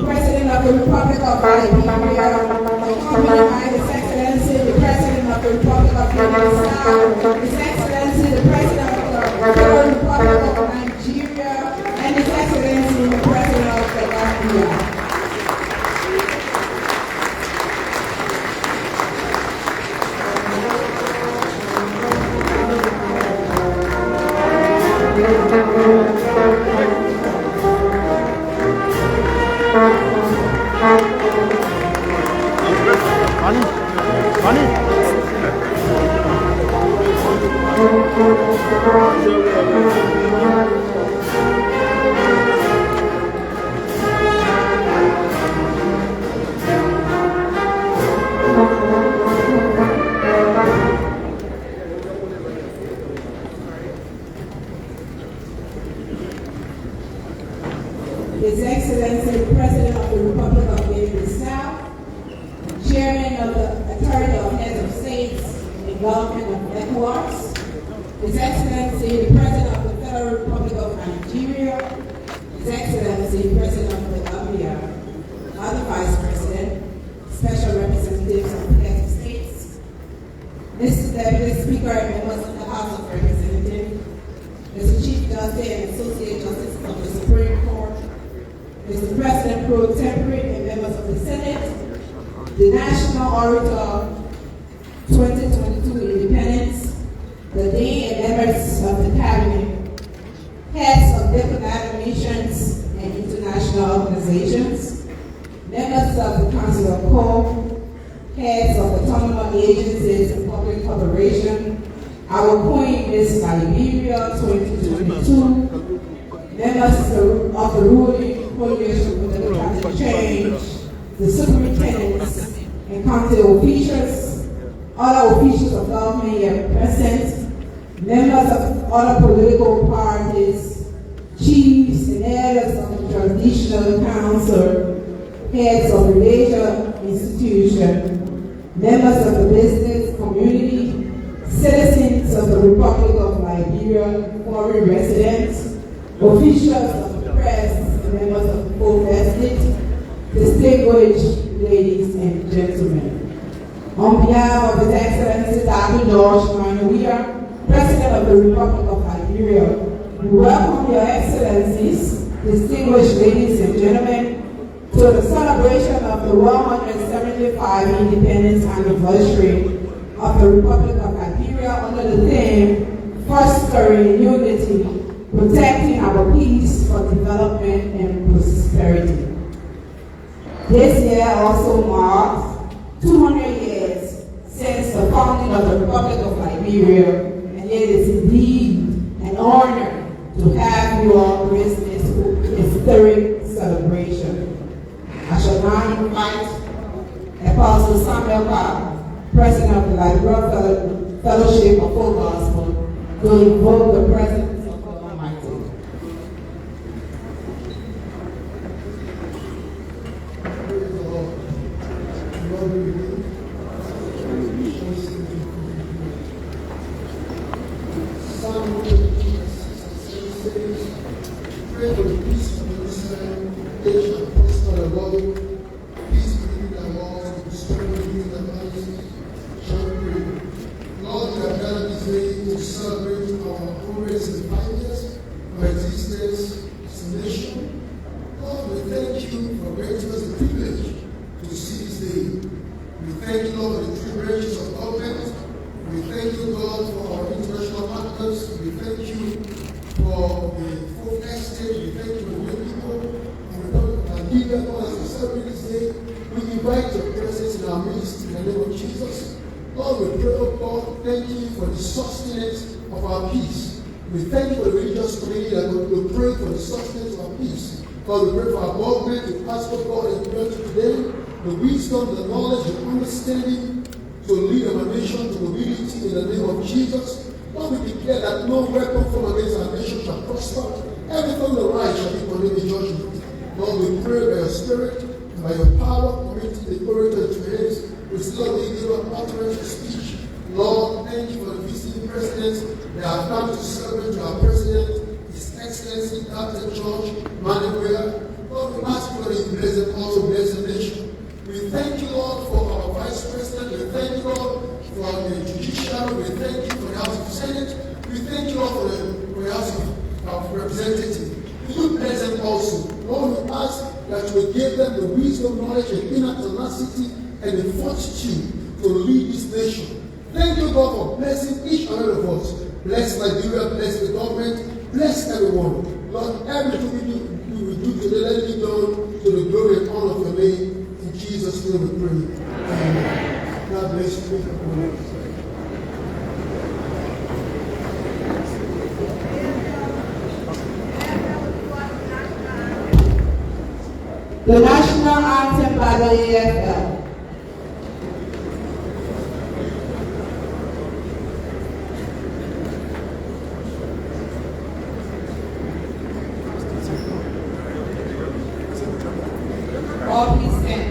President of the Republic of Liberia, accompanied by His Excellency, the President of the Republic of Guinea-Bissau, His Excellency, the President of the Federal Republic of Nigeria, and His Excellency, the President of the Gambia. His Excellency, the President of the Republic of Guinea-Bissau, Chairman of the Authority of Heads of States and Government of ECOWAS, His Excellency, the President of the Federal Republic of Nigeria, His Excellency, President of the Gambia, other Vice President, Special Representatives of the Heads of States, Mr. Deputy Speaker and members of the House of Representatives, Mr. Chief Justice and Associate Justice of the Supreme Court, Mr. President pro tempore and members of the Senate, the National Orator 2022 Independence, the Dean and members of the Cabinet, heads of diplomatic missions and international organizations, members of the Council of CORE, heads of autonomous agencies and public corporation, our Queen Miss Liberia 2022, members of the ruling coalition for democratic change, the superintendents and county officials, other officials of government here present, members of other political parties, chiefs and elders of the traditional council, heads of the major institutions, members of the business community, citizens of the Republic of Liberia, foreign residents, officials of the press, and members of the full estate, distinguished ladies and gentlemen. On behalf of His Excellency Dr. George Monrovia, President of the Republic of Liberia, we welcome Your Excellencies, distinguished ladies and gentlemen, to the celebration of the 175 independence anniversary of the Republic of Liberia under the theme, Fostering Unity, Protecting our Peace for Development and Prosperity. This year also marks 200 years since the founding of the Republic of Liberia, and it is indeed an honor to have you all grace this historic celebration. I shall now invite Apostle Samuel Carr, President of the Liberia Fellowship of Full Gospel, to invoke the presence of the Almighty. Pray for the peace of Jerusalem, they shall prosper the world. Peace be in the walls, prosperity in the valleys. Shall we pray? Lord, we have gathered this day to celebrate our 105 years of existence as a nation. Lord, we thank you for granting us the privilege to see this day. We thank you, Lord, for the three branches of government. We thank you, God, for our international partners. We thank you for the full estate. We thank you for the young people. And give them all as we celebrate this day. We invite your presence in our midst in the name of Jesus. Lord, we pray, oh God, thank you for the sustenance of our peace. We thank you for the religious community that we pray for the sustenance of our peace. God, we pray for our government to pass what God has given today, the wisdom, the knowledge, the understanding to lead our nation to mobility in the name of Jesus. Lord, we declare that no weapon formed against our nation shall prosper. Everything the right shall be condemned in judgment. Lord, we pray by your spirit and by your power, committing the orator to hands. We still give our utterance to speech. Lord, thank you for the visiting presidents that have come to celebrate our president, His Excellency Dr. George Monrovia. going to bless them, also bless the nation. We thank you, Lord, for our Vice President. We thank you, Lord, for the judiciary. We thank you for the House of Senate. We thank you, Lord, for the House of Representatives. You bless them also. Lord, we ask that you will give them the wisdom, knowledge, and inner tenacity and the fortitude to lead this nation. Thank you, God, for blessing each and every of us. Bless Liberia, bless the government, bless everyone. Lord, everything we will do today, let it be done to the glory and honor of your name. In Jesus' name we pray. Amen. God bless you. The national anthem by the AFL. All please stand.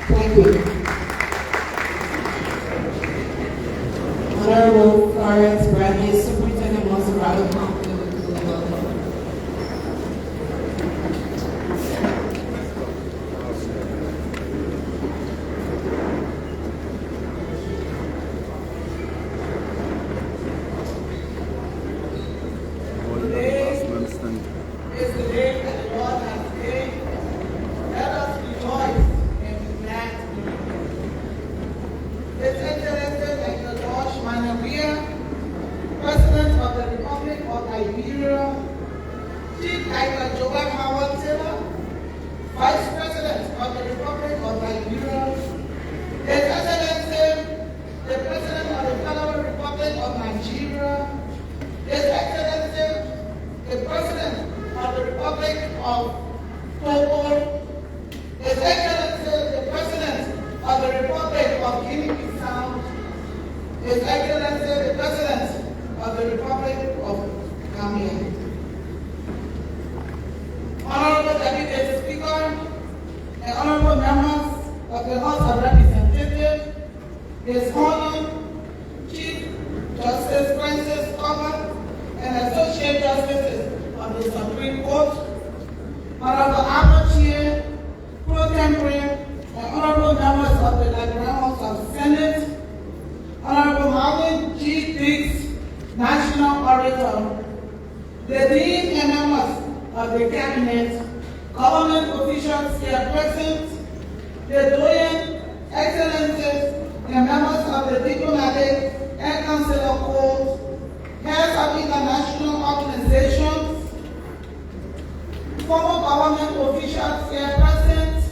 Thank you. Honorable Florence Bradley, Superintendent Monrovia Liberia. Is the day that the Lord has made. Let us rejoice and be glad in it. His Excellency Dr. George Monrovia, President of the Republic of Liberia, Chief Dr. Joel Howard Taylor, Vice President of the Republic of Liberia, His Excellency the President of the Federal Republic of Nigeria, His Excellency the President of the Republic of Togo, His Excellency the President of the Republic of Guinea-Bissau, His Excellency the President of the Republic of Gambia. Honorable Deputy Speaker and honorable members of the House of Representatives, His Honor Chief Justice Francis Thomas and Associate Justices of the Supreme Court, Honorable Albert Chair, Pro Tempore, and honorable members of the Liberian House of Senate, Honorable Howard G. Diggs, National Orator, the Dean and members of the Cabinet, government officials here present, the Doyen, Excellencies, and members of the diplomatic and consular corps, heads of international organizations, former government officials here present,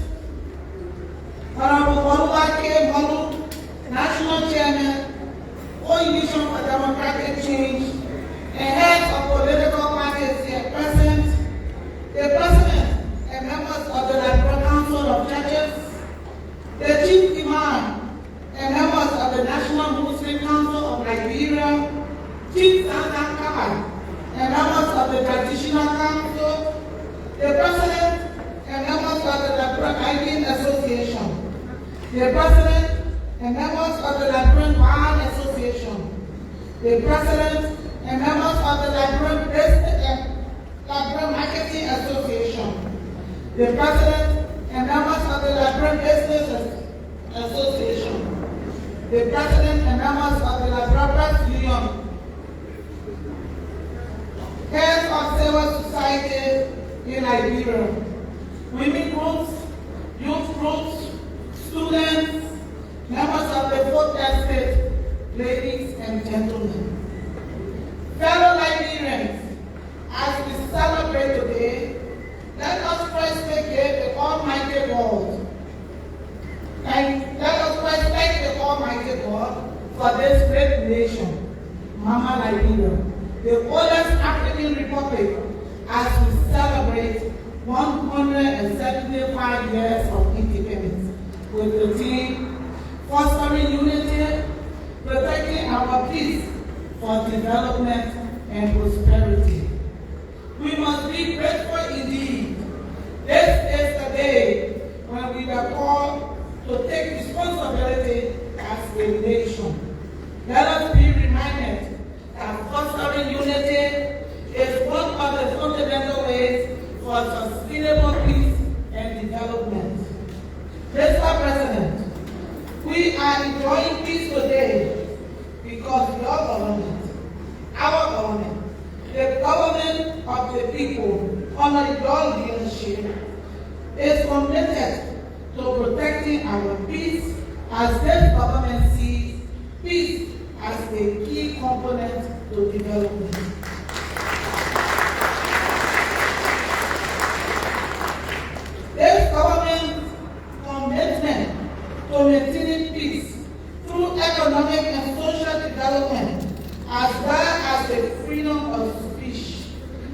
Honorable Monrovia K. Monu, National Chairman, Coalition for Democratic Change, and heads of political parties here present, the President and members of the Liberia Council of Churches, the Chief Imam and members of the National Muslim Council of Liberia, Chief Santan Kabai and members of the Traditional Council, the President and members of the Liberian Association, the President and members of the Liberian Bar Association, the President and members of the Liberian Business and Liberian Marketing Association, the President and members of the Liberian Business Association, the President and members of the Liberian Press Union, heads of civil society in Liberia, women groups, youth groups, students, members of the fourth estate, ladies and gentlemen. Fellow Liberians, as we celebrate today, let us first thank the Almighty God. And let us first thank the Almighty God for this great nation, Mama Liberia, the oldest African republic, as we celebrate 175 years of independence, with the theme fostering unity, protecting our peace for development and prosperity. We must be grateful indeed. This is the day when we were called to take responsibility as a nation. Let us be reminded that fostering unity is one of the fundamental ways for sustainable peace and development. Mr. President, we are enjoying peace today because your government, our government, the government of the people, under your leadership, is committed to protecting our peace, as this government sees peace as a key component to development. This government's commitment to maintaining peace through economic and social development, as well as the freedom of speech,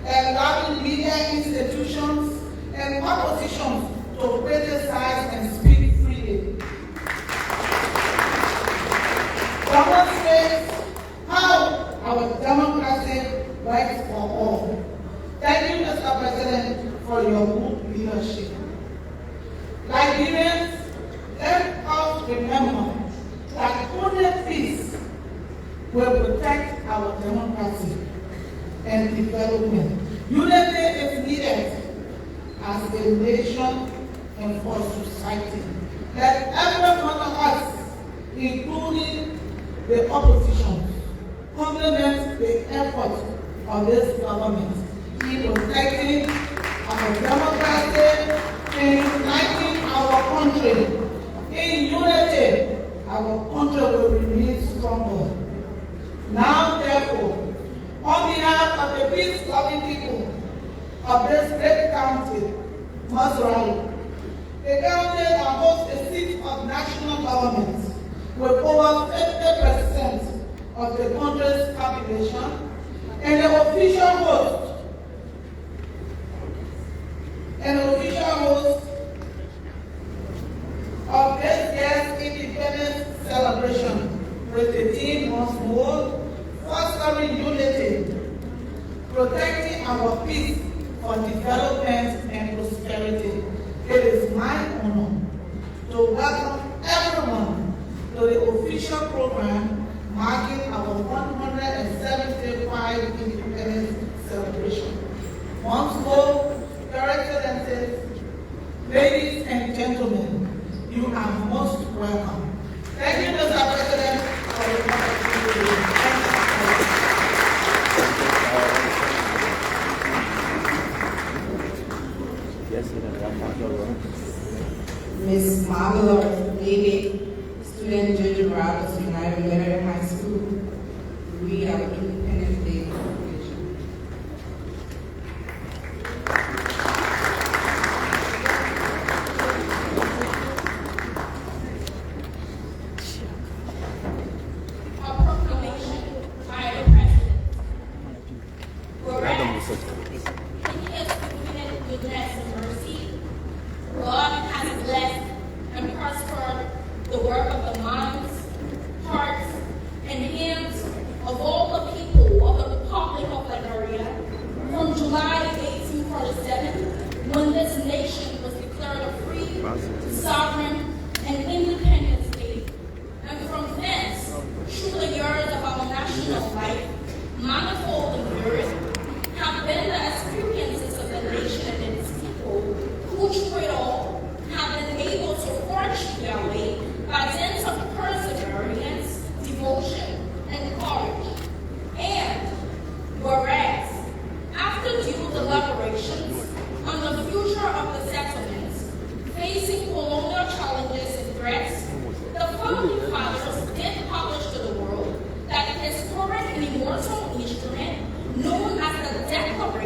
allowing media institutions and oppositions to criticize and speak freely, demonstrates how our democracy works for all. Thank you, Mr. President, for your good leadership. Liberians, let us remember that only peace will protect our democracy and development. Unity is needed as a nation and for society. Let every one of us, including the opposition, complement the effort of this government in protecting our democracy and uniting our country. In unity, our country will remain stronger. Now, therefore, on behalf of the peace-loving people of this great county, Monrovia, the county that hosts a seat of national government with over 50% of the country's population, and the official host of this year's independence celebration, with the theme once more, fostering unity, protecting our peace for development and prosperity. It is my honor to welcome everyone to the official program marking our 175 independence celebration. Once more, Your Excellencies, ladies and gentlemen, you are most welcome. Thank you, Mr. President, for the opportunity. Ms. Margaret David, student Judge Roberts, United Liberia High School. We are Independence Day celebration. A proclamation by the President. Whereas, in His infinite goodness and mercy, God has blessed and prospered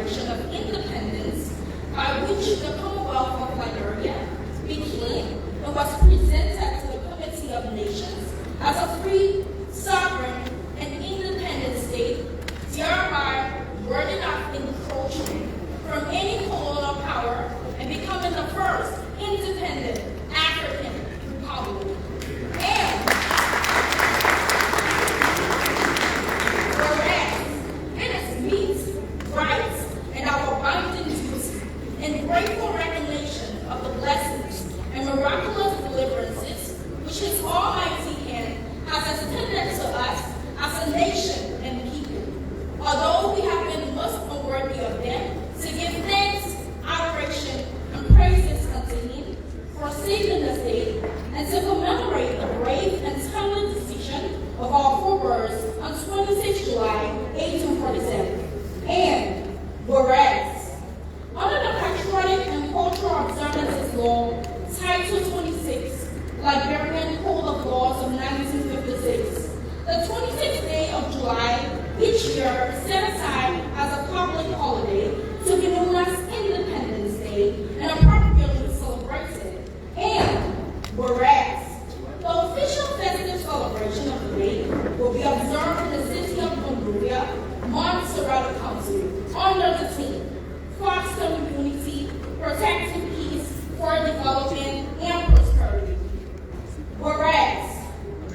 Declaration of Independence, by which the Commonwealth of Liberia became and was presented to the Committee of Nations as a free, sovereign, and independent state, thereby warding off encroachment from any colonial power and becoming the first independent African republic. And whereas it is meet, rights, and our binding duty, and grateful recognition of the blessings and miraculous deliverances which His almighty hand has extended to us as a nation and people, although we have been most unworthy of them, to give thanks, adoration, and praises unto Him for saving the state, and to commemorate the brave and timely decision of our forebears on 26 July 1847. And whereas, under the Patriotic and Cultural Observances Law, Title 26, Liberian Code of Laws of 1956, the 26th day of July each year is set aside as a public holiday to be known as Independence Day and appropriately celebrated. And whereas, the official festive celebration of the day will be observed in the city of Monrovia, Monrovia County, under the theme, fostering unity, protecting peace for development and prosperity. Whereas,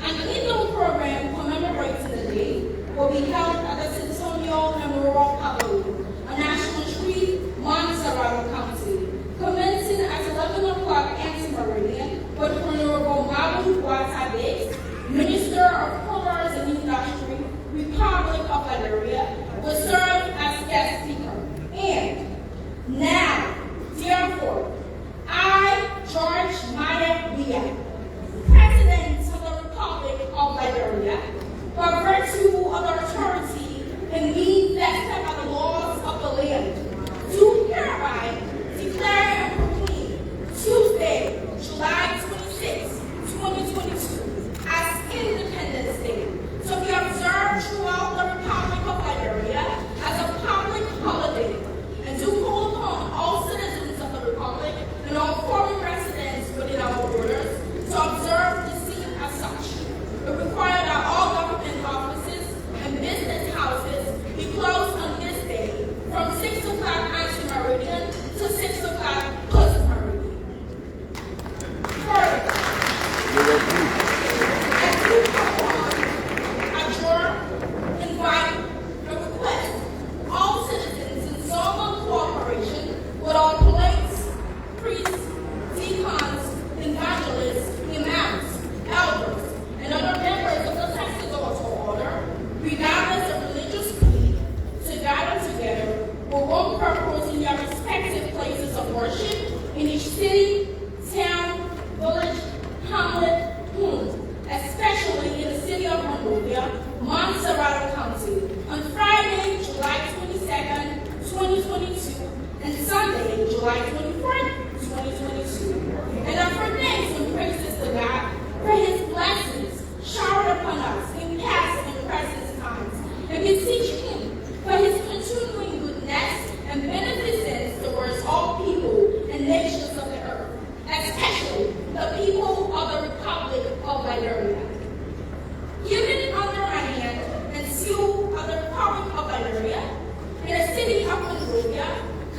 an indoor program commemorating the day will be held at the Centennial Memorial Pavilion on National Street, Monrovia County, commencing at 11 o'clock anti-meridian with Honorable Malu Watabes, Minister of Commerce and Industry, Republic of Liberia, will serve as guest speaker. And now, therefore, I, George Maya Weah, President of the Republic of Liberia, by virtue of the authority and me vested by the laws of the land, do hereby declare and proclaim Tuesday, July 26, 2022, as Independence Day, to be observed throughout the Republic of Liberia as a public holiday, and do call upon all citizens of the Republic and all foreign residents within our borders to observe the same as such. It requires that all government offices and business houses be closed on this day from 6 o'clock anti-meridian to 6 o'clock post-meridian. Further, as we go on, adjourn, invite, and request all citizens in solemn cooperation with all prelates, priests, deacons, evangelists, imams, elders, and other members of the sacerdotal order, regardless of religious creed, to gather together for one purpose in their respective places of worship in each city, town, village, hamlet, home, especially in the city of Monrovia, Monrovia County, on Friday, July 22nd, 2022, and Sunday, July 24th, 2022. And offer thanks and praises to God for His blessings showered upon us in past and present times, and beseech Him for His continuing goodness and beneficence towards all people and nations of the earth, especially the people of the Republic of Liberia. Given under my hand and seal of the Republic of Liberia, in the city of Monrovia,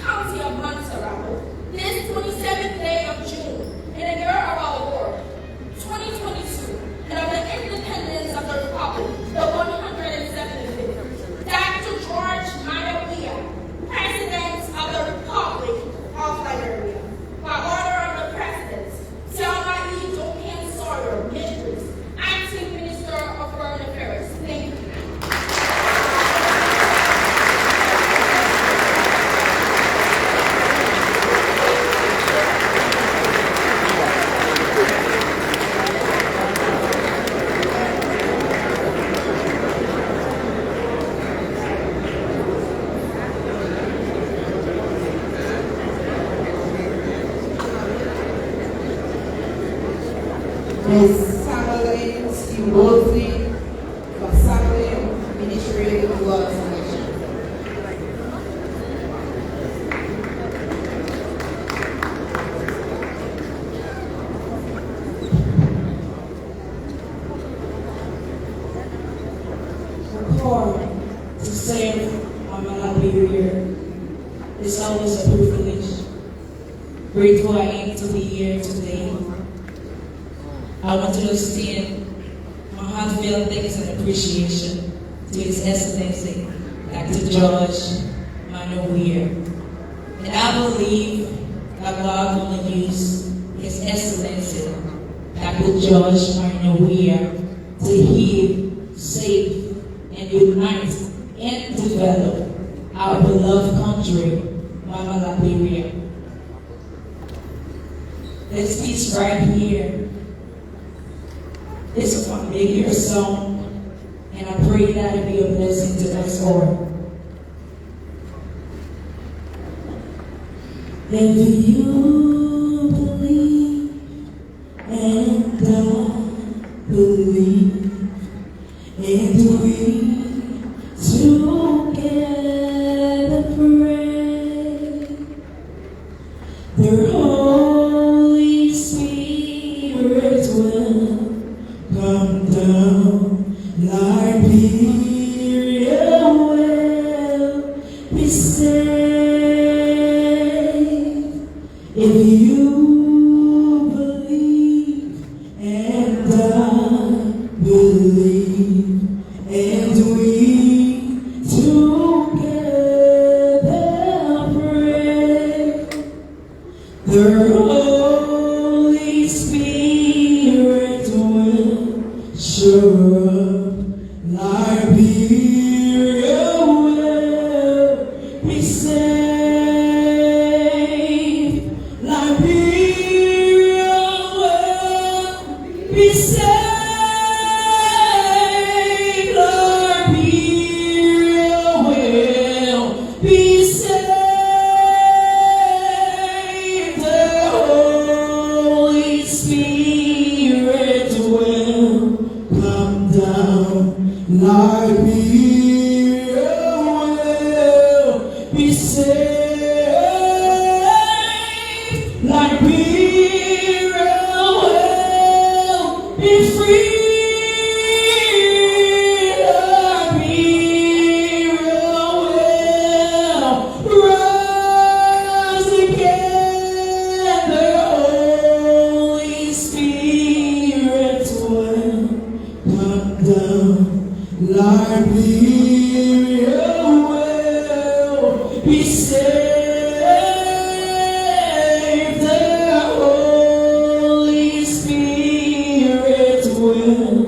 County of Montserrat, this 27th day of June, in the year of our Lord, 2022, and of the independence of the Republic, the 175th, Dr. George Maya Weah, President of the Republic of Liberia, by order of the President, Selma E. Dokan Sawyer, Mistress, Acting Minister of Foreign Affairs. Thank you. Ms. Samuel C. Mosley for Samuel Ministry of Laws and Nations. Liberia. It's always a privilege. Grateful I am to be here today. I want to extend my heartfelt thanks and appreciation to His Excellency, Dr. George Monrovia. And I believe that God will use His Excellency, Dr. George Monrovia, to heal, save, and unite and develop our beloved country, Monrovia Liberia. This piece right here is a familiar song, and I pray that it be a blessing to us all. If you believe and I believe, and we together pray, the Holy Spirit will come down, Liberia will be saved. If you believe and I believe, and we together pray, the Holy Spirit will show up, Liberia will be saved. Liberia will be saved. Liberia will be saved. The Holy Spirit will come down. Liberia will be saved. Liberia will be free. Liberia will rise again. The Holy Spirit will come down. Liberia will be saved. The Holy Spirit will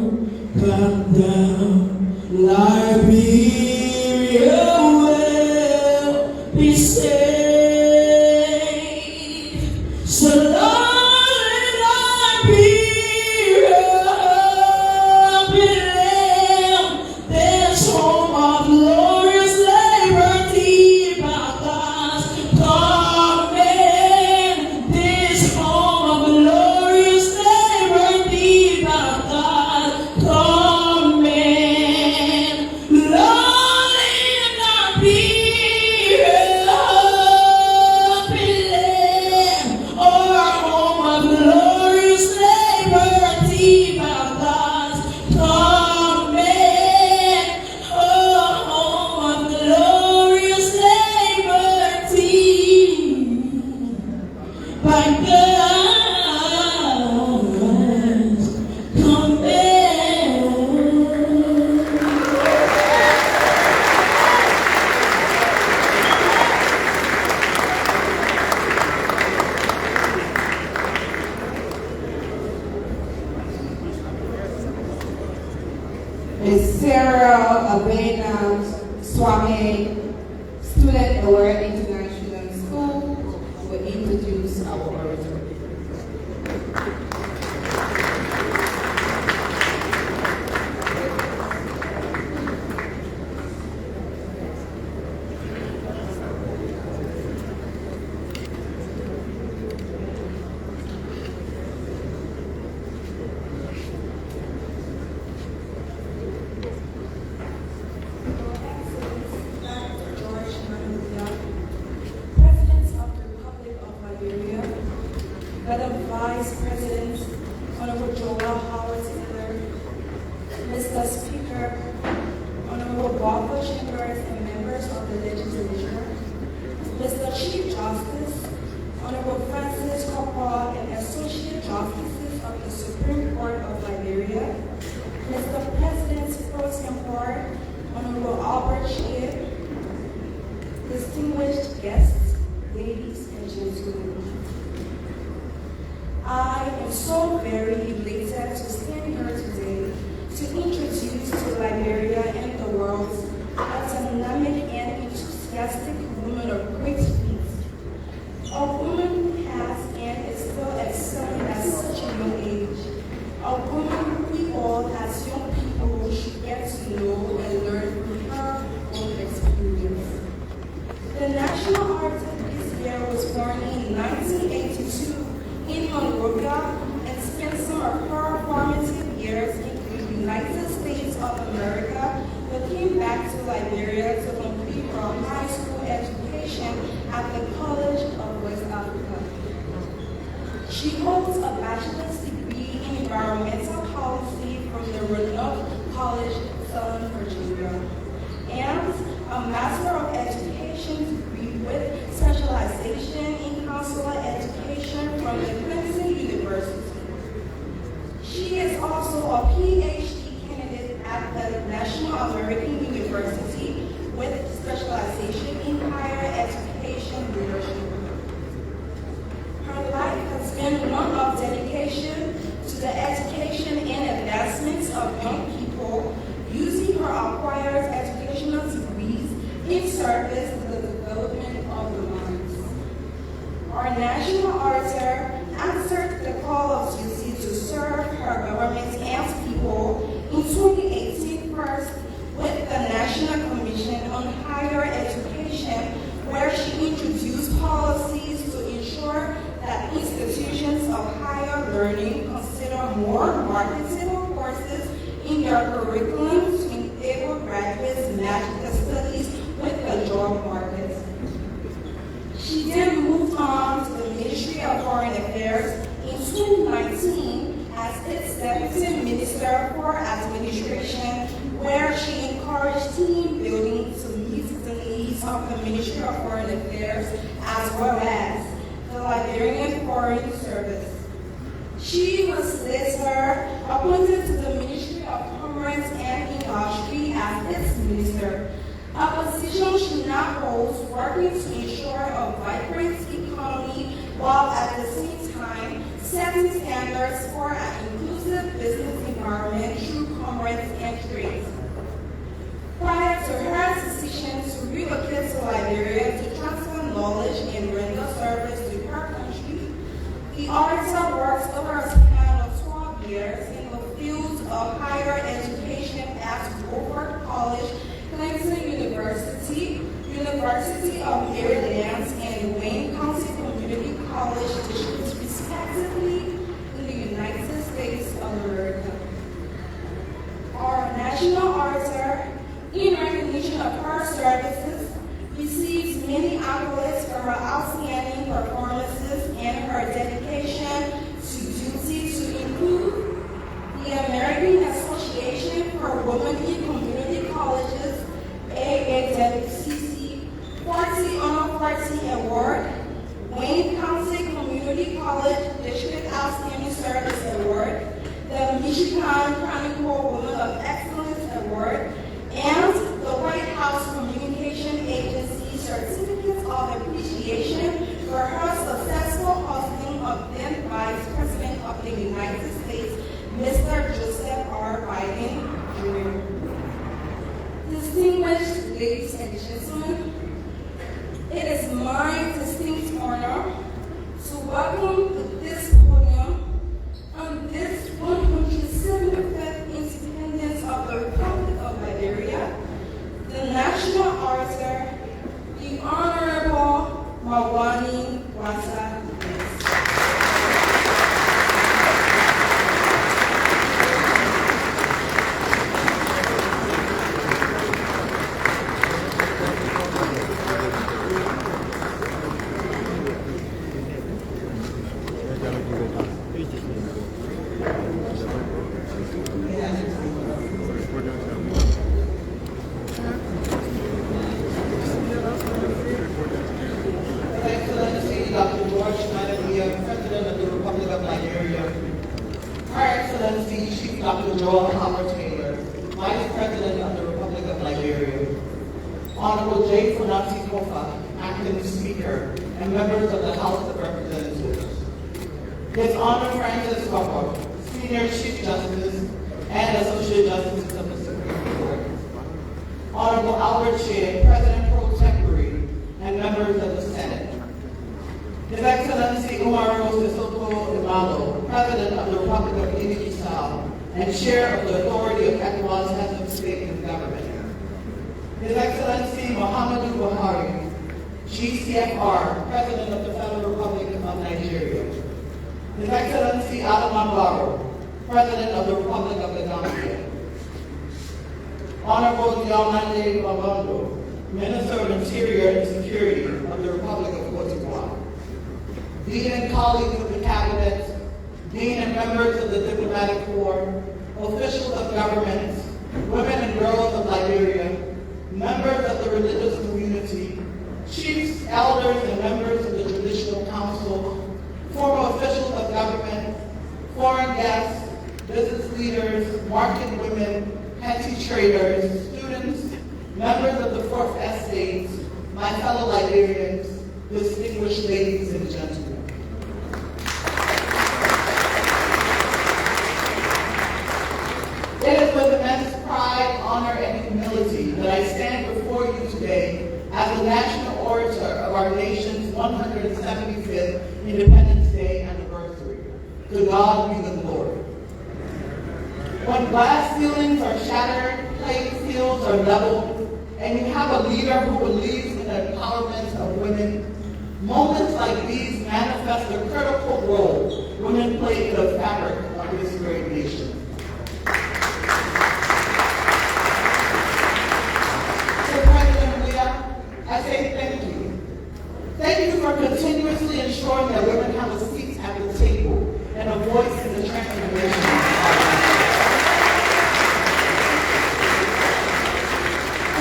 come down. Liberia will be saved. So Lord, Liberia, Bethlehem, this home of glorious liberty, by God's command. This home of glorious liberty, by God's command. Lord, Liberia, Bethlehem, our home of glorious liberty, by God's command. Our home of glorious liberty, by God's command. Ms. Sarah Abena Swame, student at Aware International School, will introduce our orator. Dr. George Monrovia, President of the Republic of Liberia, Chief Justice, Honorable Francis Corporal and Associate Justices of the Supreme Court of Liberia, Mr. President's Pro Tempore, Honorable Albert Shea, distinguished guests, ladies and gentlemen. I am so very elated to stand here today to introduce to Liberia and the world a dynamic and enthusiastic woman of great feat. A woman who has and is still excelling at such a young age. A woman who we all as young people should get to know and learn from her own experience. The national artist this year was born in 1982 in Monrovia and spent some of her formative years in the United States of America, but came back to Liberia to complete her high school education at the College of West Africa. She holds a bachelor's degree in environmental policy from the renowned College of Southern Virginia, and a Master of Education degree with specialization in consular education from the Princeton University. She is also a PhD candidate at the National American University with specialization in higher education leadership. Her life has been one of dedication to the education and advancement of young people, using her acquired educational degrees in service to the development of the minds. Our national auditor answered the call of duty to serve her government and people in 2018 first with the National Commission on Higher Education, where she introduced policies to ensure that institutions of higher learning consider more marketable courses in their curriculum to enable graduates match the studies with the job market. She then moved on to the Ministry of Foreign Affairs in 2019 as its Deputy Minister for Administration, where she encouraged team building to meet the needs of the Ministry of Foreign Affairs as well as the Liberian Foreign Service. She was later appointed to the Ministry of Commerce and Industry as its minister, a position she now holds, working to ensure a vibrant economy while at the same time setting standards for an inclusive business environment through commerce and trade. Prior to her decision to relocate to Liberia to transfer knowledge and render service to her country, the auditor worked over a span of 12 years in the field of higher education at Beaufort College, Clemson University, University of Maryland, and Wayne County Community College districts, respectively, in the United States of America. Our national auditor, in recognition of her services, receives many accolades for her outstanding performances and her dedication to duty to include the American Association for Women in Community Colleges, AAWCC, 40 Honor 40 Award, Wayne County Community College District Outstanding Service Award, the Michigan Chronicle Woman of Excellence Award, and the White House Communication Agency Certificate of Appreciation for her successful hosting of then Vice President of the United States, Mr. Joseph R. Biden, Jr. Distinguished ladies and gentlemen, it is my distinct honor to welcome to this podium on this 175th Honorable J. Funati Kofa, Acting Speaker, and members of the House of Representatives. His Honor Francis Copper, Senior Chief Justice and Associate Justice of the Supreme Court. Honorable Albert Shea, President Pro Tempore, and members of the Senate. His Excellency Umaro Sissoko Imalo, President of the Republic of Guinea-Bissau, and Chair of the Authority of ECOWAS Heads of State and Government. His Excellency Muhammadu Buhari, GCFR, President of the Federal Republic of Nigeria. His Excellency Adama Barrow, President of the Republic of the Gambia. Honorable Diomande Babondo, Minister of Interior and Security of the Republic of Cote d'Ivoire. Dean and colleagues of the Cabinet, Dean and members of the Diplomatic Corps, officials of government, women and girls of Liberia, members of the religious community, chiefs, elders, and members of the Traditional Council, former officials of government, foreign guests, business leaders, market women, petty traders, students, members of the Fourth Estate, my fellow Liberians, distinguished ladies and gentlemen. It is with immense pride, honor, and humility that I stand before you today as the national orator of our nation's 175th Independence Day anniversary. To God be the glory. When glass ceilings are shattered, playing fields are leveled, and you have a leader who believes in the empowerment of women, moments like these manifest the critical role women play in the fabric of this great nation. I say thank you. Thank you for continuously ensuring that women have a seat at the table and a voice in the transformation.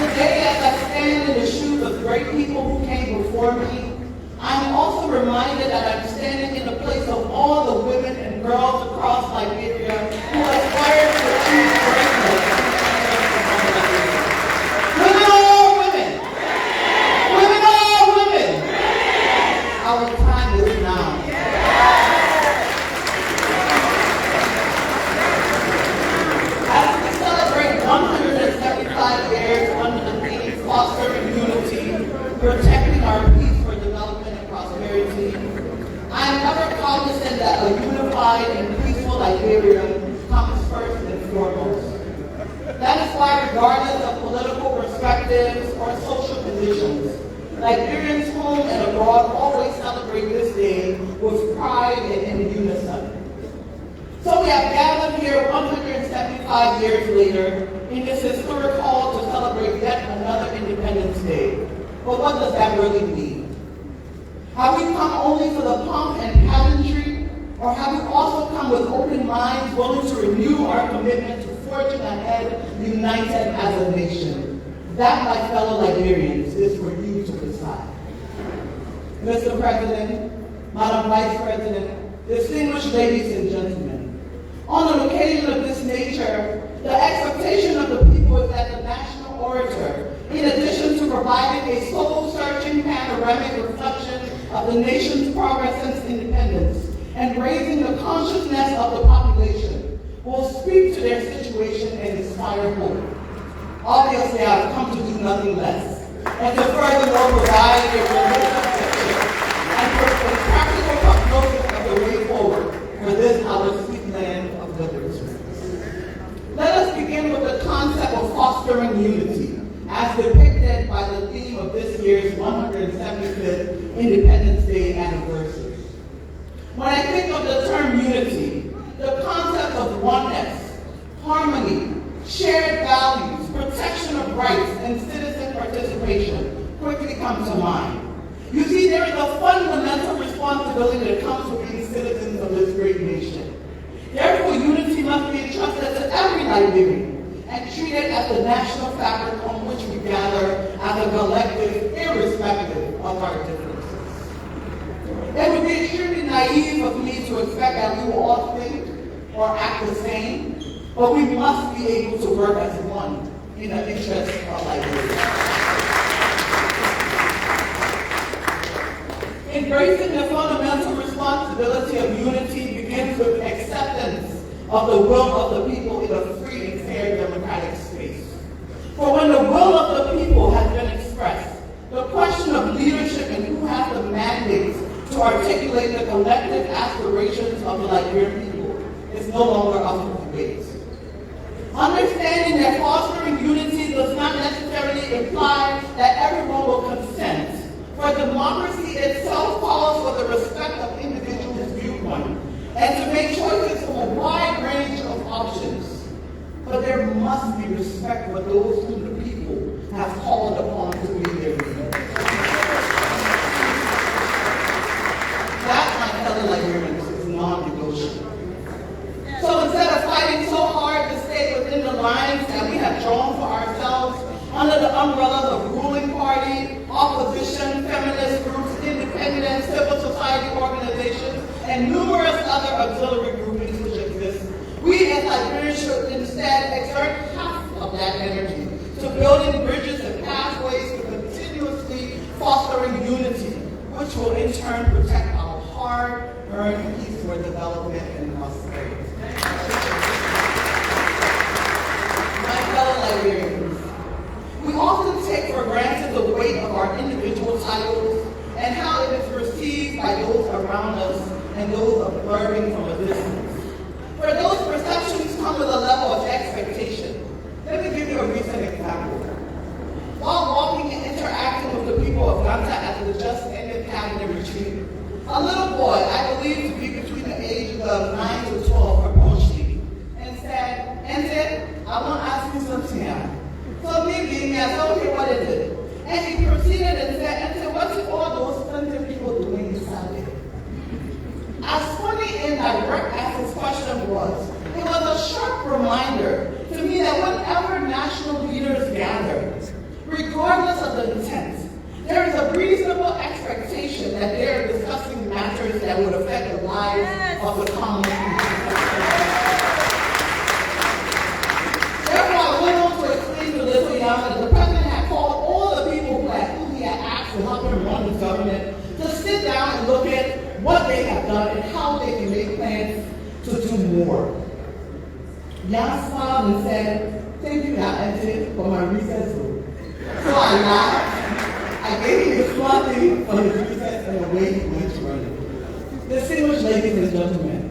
Today, as I stand in the shoes of great people who came before me, I'm also reminded that I'm standing in the place of all the women and girls across Liberia who aspire to achieve greatness. Our time is now. As we celebrate 175 years under the theme Fostering Unity, Protecting our Peace for Development and Prosperity, I am ever cognizant that a unified and peaceful Liberia comes first and foremost. That is why, regardless of political perspectives or social conditions, Liberians home and abroad always celebrate this day with pride and in unison. So we have gathered here 175 years later in this historic hall to celebrate yet another Independence Day. But what does that really mean? Have we come only for the pomp and pageantry, or have we also come with open minds willing to renew our commitment to forging ahead united as a nation? That, my fellow Liberians, is for you to decide. Mr. President, Madam Vice President, distinguished ladies and gentlemen, on an occasion of this nature, the expectation of the people is that the national orator, in addition to providing a soul-searching panoramic reflection of the nation's progress since independence and raising the consciousness of the population, will speak to their situation and inspire hope. Obviously, I've come to do nothing less, and to furthermore provide a realistic picture and a practical prognosis of the way forward for this, our sweet land of liberty. Let us begin with the concept of fostering unity, as depicted by the theme of this year's 175th Independence Day anniversary. When I think of the term unity, the concept of oneness, harmony, shared values, protection of rights, and citizen participation quickly come to mind. You see, there is a fundamental responsibility that comes with being citizens of this great nation. Therefore, unity must be entrusted to every Liberian and treated as the national fabric on which we gather as a collective, irrespective of our differences. It would be extremely naive of me to expect that we will all think or act the same, but we must be able to work as one in the interest of Liberia. Embracing the fundamental responsibility of unity begins with acceptance of the will of the people in a free and fair democratic space. For when the will of the people has been expressed, the question of leadership and who has the mandate to articulate the collective aspirations of the Liberian people is no longer up for debate. Understanding that fostering unity does not necessarily imply that everyone will consent, for democracy itself calls for the respect of individuals' viewpoint and to make choices from a wide range of options. But there must be respect for those whom the people have called upon to be their leaders. That, my fellow Liberians, is non-negotiable. So instead of fighting so hard to stay within the lines that we have drawn for ourselves under the umbrellas of ruling party, opposition, feminist groups, independent civil society organizations, and numerous other auxiliary groupings which exist, we as Liberians should instead exert half of that energy to building bridges and pathways to continuously fostering unity, which will in turn protect our hard-earned peace for development and prosperity. My fellow Liberians, we often take for granted the weight of our individual titles and how it is received by those around us and those observing from a distance. For those perceptions come with a level of expectation. Let me give you a recent example. While walking and interacting with the people of Ganta at the just ended cabinet retreat, a little boy, I believe to be between the ages of 9 to 12, approached me and said, "Ente, I want to ask you something." So maybe I said, "Okay, what is it?" And he proceeded and said, "What's all those plenty people doing this Sunday?" As funny and direct as his question was, it was a sharp reminder to me that whenever national leaders gather, regardless of the intent, there is a reasonable expectation that they are discussing matters that would affect the lives of the common people. Therefore, I went on to explain to little young that the president had called all the people who he had asked to help him run his government to sit down and look at what they have done and how they can make plans to do more. Jan smiled and said, "Thank you, Auntie, for my recess room." So I laughed. I gave him his money for his recess and away he went running. Distinguished ladies and gentlemen,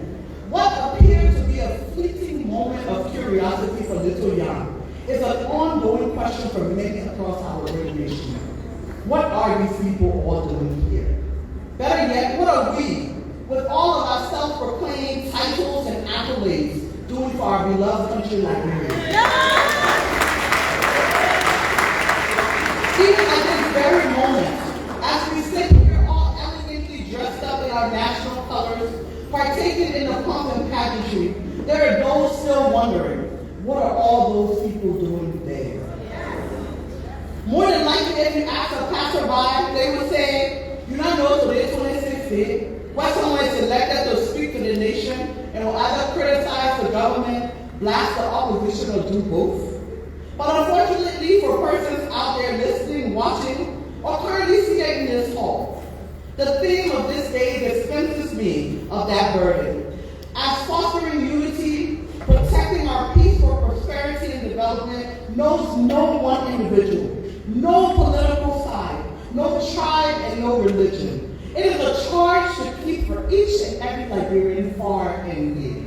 what appeared to be a fleeting moment of curiosity for little Jan is an ongoing question for many across our great nation. What are these people all doing here? Better yet, what are we, with all of our self-proclaimed titles and accolades, doing for our beloved country Liberia? Even at this very moment, as we sit here all elegantly dressed up in our national colors, partaking in the pomp and pageantry, there are those still wondering, what are all those people doing today? More than likely, if you ask a passerby, they would say, "You don't know today, 2016, why someone is elected to speak to the nation and will either criticize the government, blast the opposition, or do both." But unfortunately, for persons out there listening, watching, or currently seated in this hall, the theme of this day dispenses me of that burden. As fostering unity, protecting our peace for prosperity and development knows no one individual, no political side, no tribe, and no religion. It is a charge to keep for each and every Liberian far and near.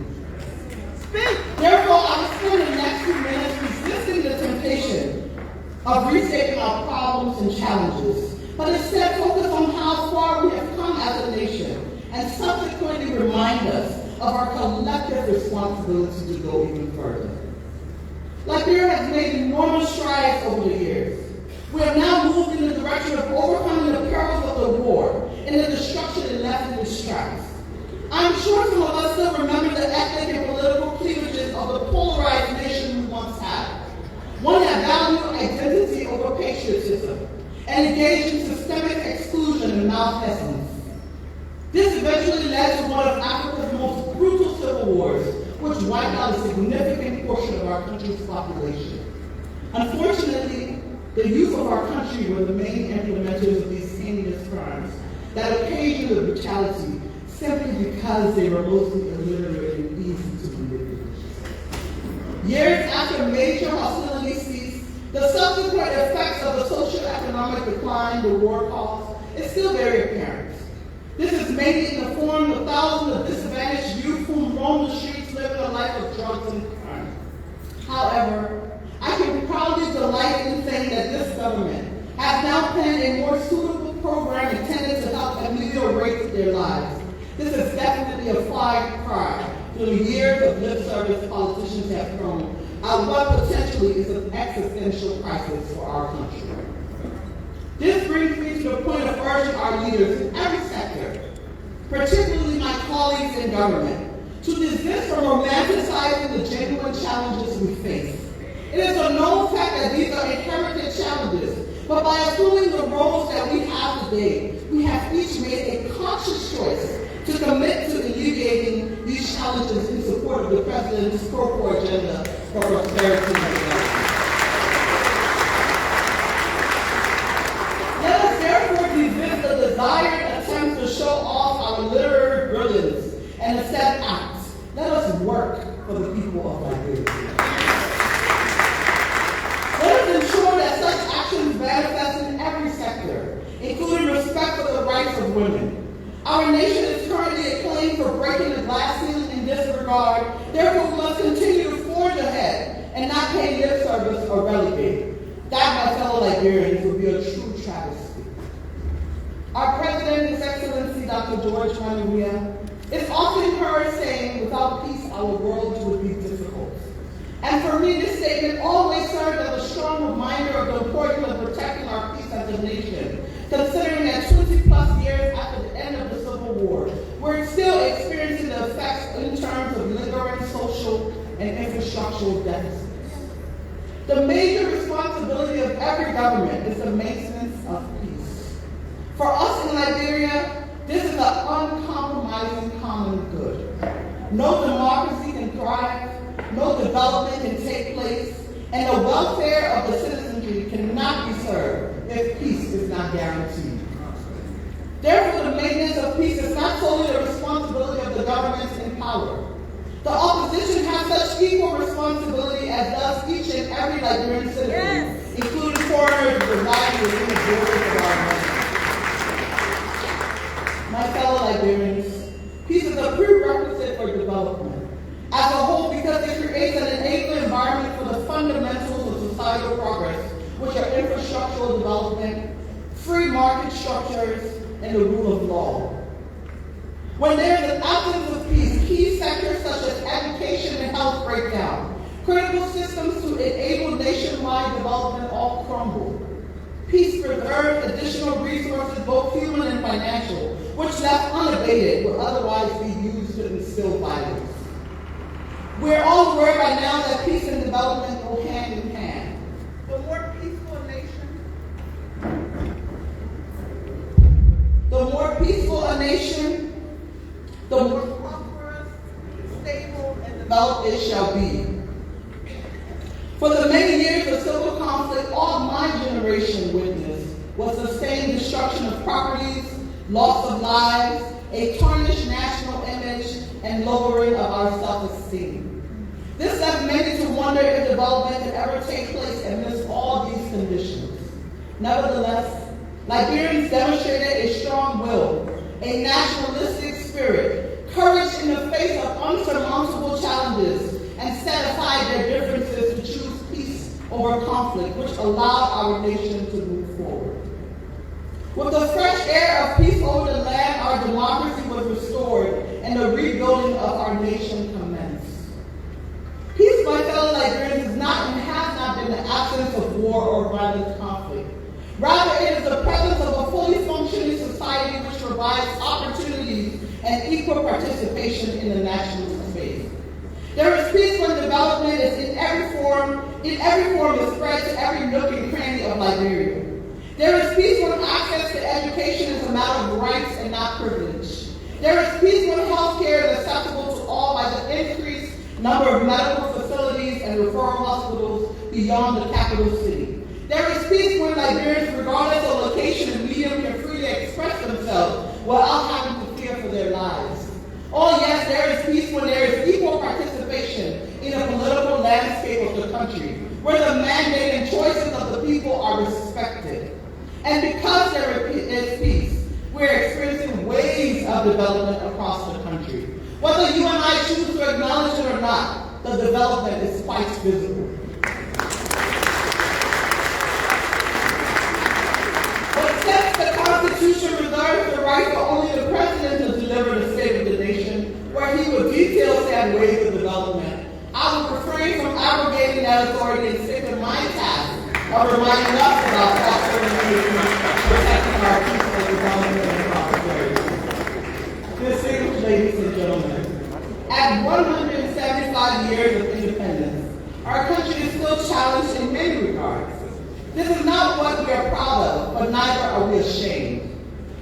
Therefore, I will spend the next few minutes resisting the temptation of restating our problems and challenges, but instead focus on how far we have come as a nation and subsequently remind us of our collective responsibility to go even further. Liberia has made enormous strides over the years. We have now moved in the direction of overcoming the perils of the war and the destruction it left in its tracks. I'm sure some of us still remember the ethnic and political cleavages of the polarized nation we once had. One that valued identity over patriotism and engaged in systemic exclusion and malfeasance. This eventually led to one of Africa's most brutal civil wars, which wiped out a significant portion of our country's population. Unfortunately, the youth of our country were the main implementers of these heinous crimes that occasioned the brutality simply because they were mostly illiterate and easy to manipulate. Years after major hostilities ceased, the subsequent effects of the socioeconomic decline the war caused is still very apparent. This is mainly in the form of thousands of disadvantaged youth who roam the streets living a life of drugs and crime. However, I can proudly delight in saying that this government has now planned a more suitable program intended to help ameliorate their lives. This is definitely a far cry from the years of lip service politicians have thrown at what potentially is an existential crisis for our country. This brings me to the point of urging our leaders in every sector, particularly my colleagues in government, to desist from romanticizing the genuine challenges we face. It is a known fact that these are inherited challenges, but by assuming the roles that we have today, we have each made a conscious choice to commit to alleviating these challenges in support of the President's pro-core agenda for prosperity and development. Let us therefore resist the desired attempts to show off our literary brilliance and instead act. Let us work for the people of Liberia. Let us ensure that such actions manifest in every sector, including respect for the rights of women. Our nation is currently acclaimed for breaking the glass ceiling in this regard. Therefore, we must continue to forge ahead and not pay lip service or relegate. That, my fellow Liberians, would be a true travesty. Our President, His Excellency Dr. George Monrovia, is often heard saying, without peace, our world would be difficult. And for me, this statement always served as a strong reminder of the importance of protecting our peace as a nation, considering that 20+ years after the end of the Civil War, we're still experiencing the effects in terms of lingering social and infrastructural deficits. The major responsibility of every government is the maintenance of peace. For us in Liberia, this is an uncompromising common good. No democracy can thrive, no development can take place, and the welfare of the citizenry cannot be served if peace is not guaranteed. Therefore, the maintenance of peace is not solely the responsibility of the governments in power. The opposition has such equal responsibility as does each and every Liberian citizen, including foreigners residing within the borders of our nation. My fellow Liberians, peace is a prerequisite for development as a whole because it creates an enabling environment for the fundamentals of societal progress, which are infrastructural development, free market structures, and the rule of law. When there is an absence of peace, key sectors such as education and health break down. Critical systems to enable nationwide development all crumble. Peace preserves additional resources, both human and financial, which left unabated would otherwise be used to instill violence. We're all aware by now that peace and development go hand in hand. The more peaceful a nation, the more prosperous, stable, and developed it shall be. For the many years of civil conflict, all my generation witnessed was sustained destruction of properties, loss of lives, a tarnished national image, and lowering of our self-esteem. This left many to wonder if development could ever take place amidst all these conditions. Nevertheless, Liberians demonstrated a strong will, a nationalistic spirit, courage in the face of unsurmountable challenges, and set aside their differences to choose peace over conflict, which allowed our nation to move forward. With the fresh air of peace over the land, our democracy was restored and the rebuilding of our nation commenced. Peace, my fellow Liberians, is not and has not been the absence of war or violent conflict. Rather, it is the presence of a fully functioning society which provides opportunities and equal participation in the national space. There is peace when development is in every form is spread to every nook and cranny of Liberia. There is peace when access to education is a matter of rights and not privilege. There is peace when health care is accessible to all by the increased number of medical facilities and referral hospitals beyond the capital city. There is peace when Liberians, regardless of location and medium, can freely express themselves without having to fear for their lives. Oh yes, there is peace when there is equal participation in the political landscape of the country, where the mandate and choices of the people are respected. And because there is peace, we're experiencing waves of development across the country. Whether you and I choose to acknowledge it or not, the development is quite visible. But since the Constitution reserves the right for only the President to deliver the State of the Nation, where he would detail said ways of development, I will refrain from abrogating that authority and stick to my task of reminding us about fostering engagement, protecting our peaceful development and prosperity. Distinguished ladies and gentlemen, at 175 years of independence, our country is still challenged in many regards. This is not what we are proud of, but neither are we ashamed.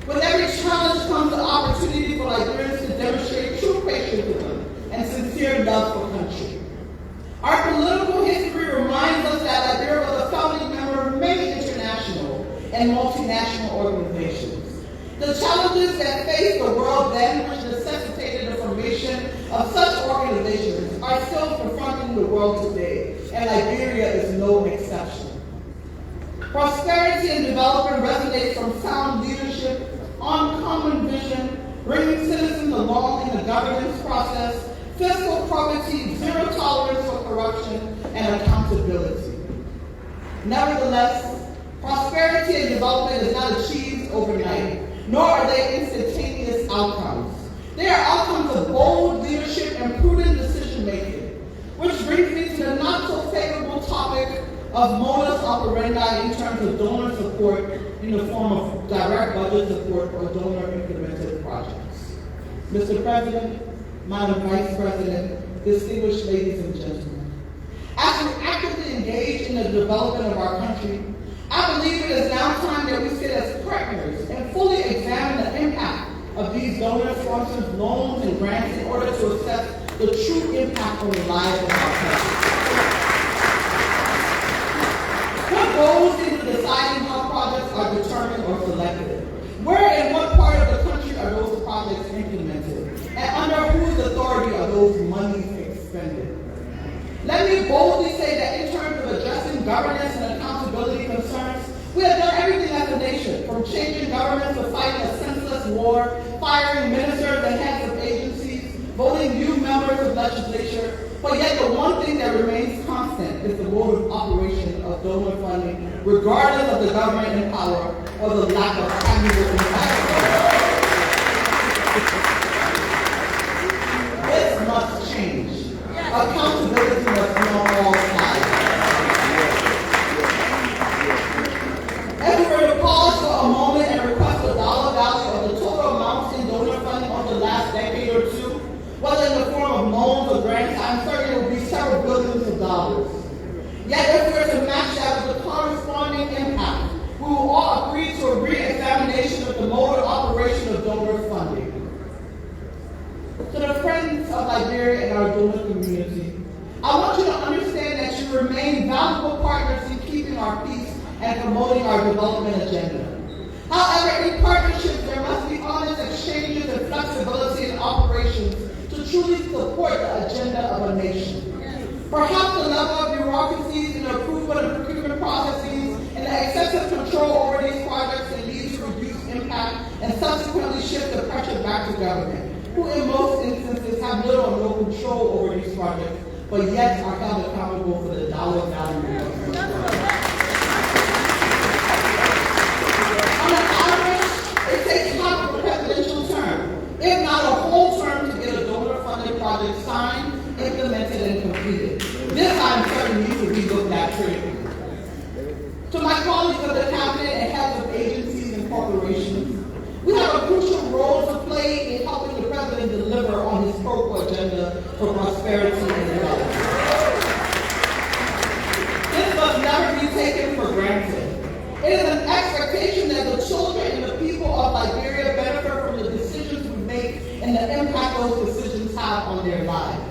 With every challenge comes the opportunity for Liberians to demonstrate true patriotism and sincere love for country. Our political history reminds us that Liberia was a founding member of many international and multinational organizations. The challenges that faced the world then, which necessitated the formation of such organizations, are still confronting the world today, and Liberia is no exception. Prosperity and development resonates from sound leadership, uncommon vision, bringing citizens along in the governance process, fiscal probity, zero tolerance for corruption, and accountability. Nevertheless, prosperity and development is not achieved overnight, nor are they instantaneous outcomes. They are outcomes of bold leadership and prudent decision-making, which brings me to the not-so-favorable topic of modus operandi in terms of donor support in the form of direct budget support or donor-implemented projects. Mr. President, Madam Vice President, distinguished ladies and gentlemen, as we actively engage in the development of our country, I believe it is now time that we sit as partners and fully examine the impact of these donor-sponsored loans and grants in order to assess the true impact on the lives of our country. What goes into deciding how projects are determined or selected? Where and what part of the country are those projects implemented? And under whose authority are those monies expended? Let me boldly say that in terms of addressing governance and accountability concerns, we have done everything as a nation, from changing governments to fighting a senseless war, firing ministers and heads of agencies, voting new members of legislature. But yet the one thing that remains constant is the mode of operation of donor funding, regardless of the government in power or the lack of tangible impact. This must change. Accountability must be on all sides. If we were to pause for a moment and request the dollar value of the total amounts in donor funding over the last decade or two, whether in the form of loans or grants, I'm certain it would be several billions of dollars. Yet if we were to match that with the corresponding impact, we will all agree to a re-examination of the mode of operation of donor funding. To the friends of Liberia and our donor community, I want you to understand that you remain valuable partners in keeping our peace and promoting our development agenda. However, in partnerships, there must be honest exchanges and flexibility in operations to truly support the agenda of a nation. Perhaps the level of bureaucracies in the approval and procurement processes and the excessive control over these projects can lead to reduced impact and subsequently shift the pressure back to government, who in most instances have little or no control over these projects, but yet are held accountable for the dollar value of these projects. On an average, it takes half of a presidential term, if not a whole term, to get a donor-funded project signed, implemented, and completed. This, I'm certain, needs to be looked at critically. To my colleagues of the Cabinet and heads of agencies and corporations, we have a crucial role to play in helping the President deliver on his purple agenda for prosperity and development. This must never be taken for granted. It is an expectation that the children and the people of Liberia benefit from the decisions we make and the impact those decisions have on their lives.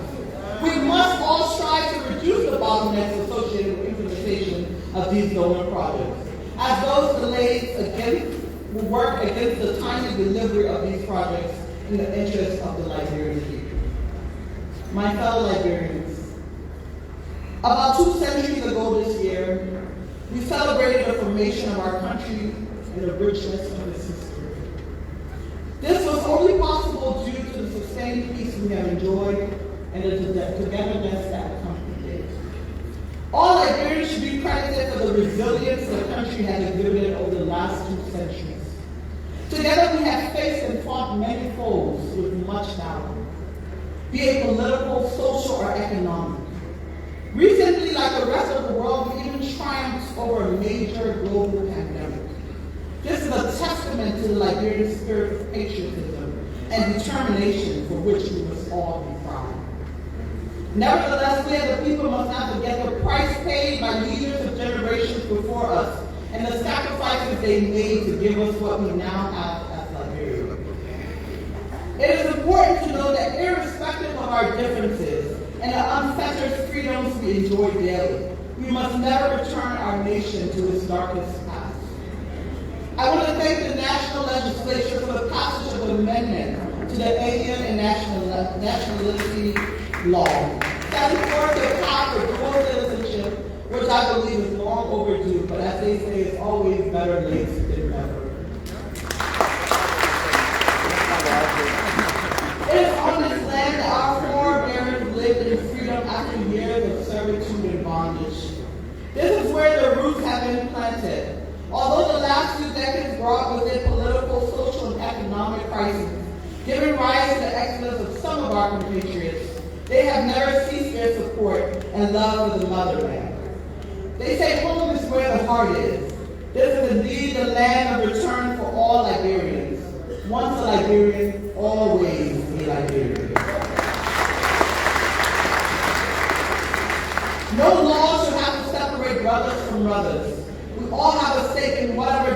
We must all strive to reduce the bottlenecks associated with implementation of these donor projects, as those delays again will work against the timely delivery of these projects in the interest of the Liberian people. My fellow Liberians, about 2 centuries ago this year, we celebrated the formation of our country and the richness of its history. This was only possible due to the sustained peace we have enjoyed and the togetherness that accompanied it. All Liberians should be credited for the resilience the country has exhibited over the last 2 centuries. Together we have faced and fought many foes with much valor, be it political, social, or economic. Recently, like the rest of the world, we even triumphed over a major global pandemic. This is a testament to the Liberian spirit of patriotism and determination for which we must all be proud. Nevertheless, we as a people must not forget the price paid by leaders of generations before us and the sacrifices they made to give us what we now have as Liberia. It is important to know that irrespective of our differences and the unfettered freedoms we enjoy daily, we must never return our nation to its darkest past. I want to thank the National Legislature for the passage of the amendment to the Alien and Nationality Law, setting forth the path for dual citizenship, which I believe is long overdue, but as they say, it's always better late than never. It is on this land that our forebears lived in freedom after years of servitude and bondage. This is where the roots have been planted. Although the last few decades brought with it political, social, and economic crises, giving rise to the exodus of some of our compatriots, they have never ceased their support and love for the motherland. They say home is where the heart is. This is indeed the land of return for all Liberians. Once a Liberian, always a Liberian. No law should have to separate brothers from brothers. We all have a stake in whatever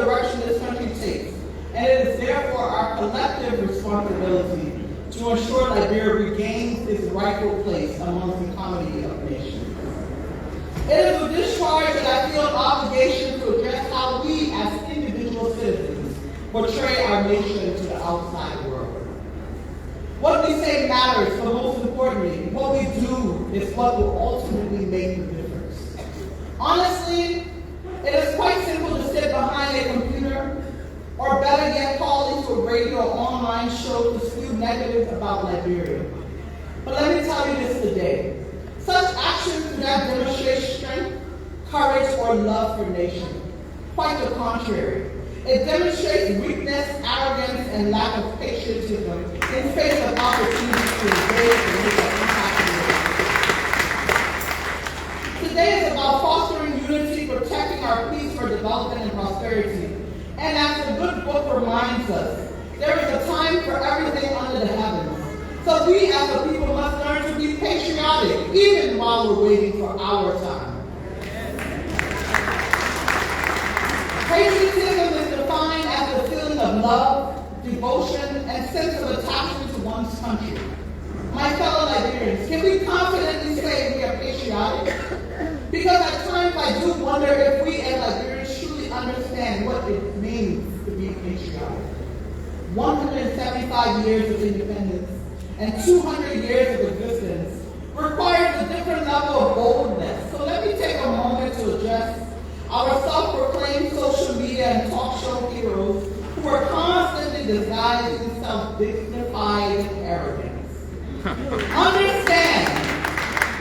direction this country takes, and it is therefore our collective responsibility to ensure Liberia regains its rightful place amongst the comity of nations. It is with this charge that I feel an obligation to address how we, as individual citizens, portray our nation to the outside world. What we say matters, but most importantly, what we do is what will ultimately make the difference. Honestly, it is quite simple to sit behind a computer, or better yet, call into a radio or online show to spew negatives about Liberia. But let me tell you this today. Such actions do not demonstrate strength, courage, or love for nation. Quite the contrary. It demonstrates weakness, arrogance, and lack of patriotism in face of opportunities to engage and make an impact in the world. Today is about fostering unity, protecting our peace for development and prosperity. And as the good book reminds us, there is a time for everything under the heavens. So we as a people must learn to be patriotic, even while we're waiting for our time. Patriotism is defined as the feeling of love, devotion, and sense of attachment to one's country. My fellow Liberians, can we confidently say we are patriotic? Because at times I do wonder if we as Liberians truly understand what it means to be patriotic. 175 years of independence and 200 years of existence requires a different level of boldness. So let me take a moment to address our self-proclaimed social media and talk show heroes who are constantly disguising self-dignified arrogance. Understand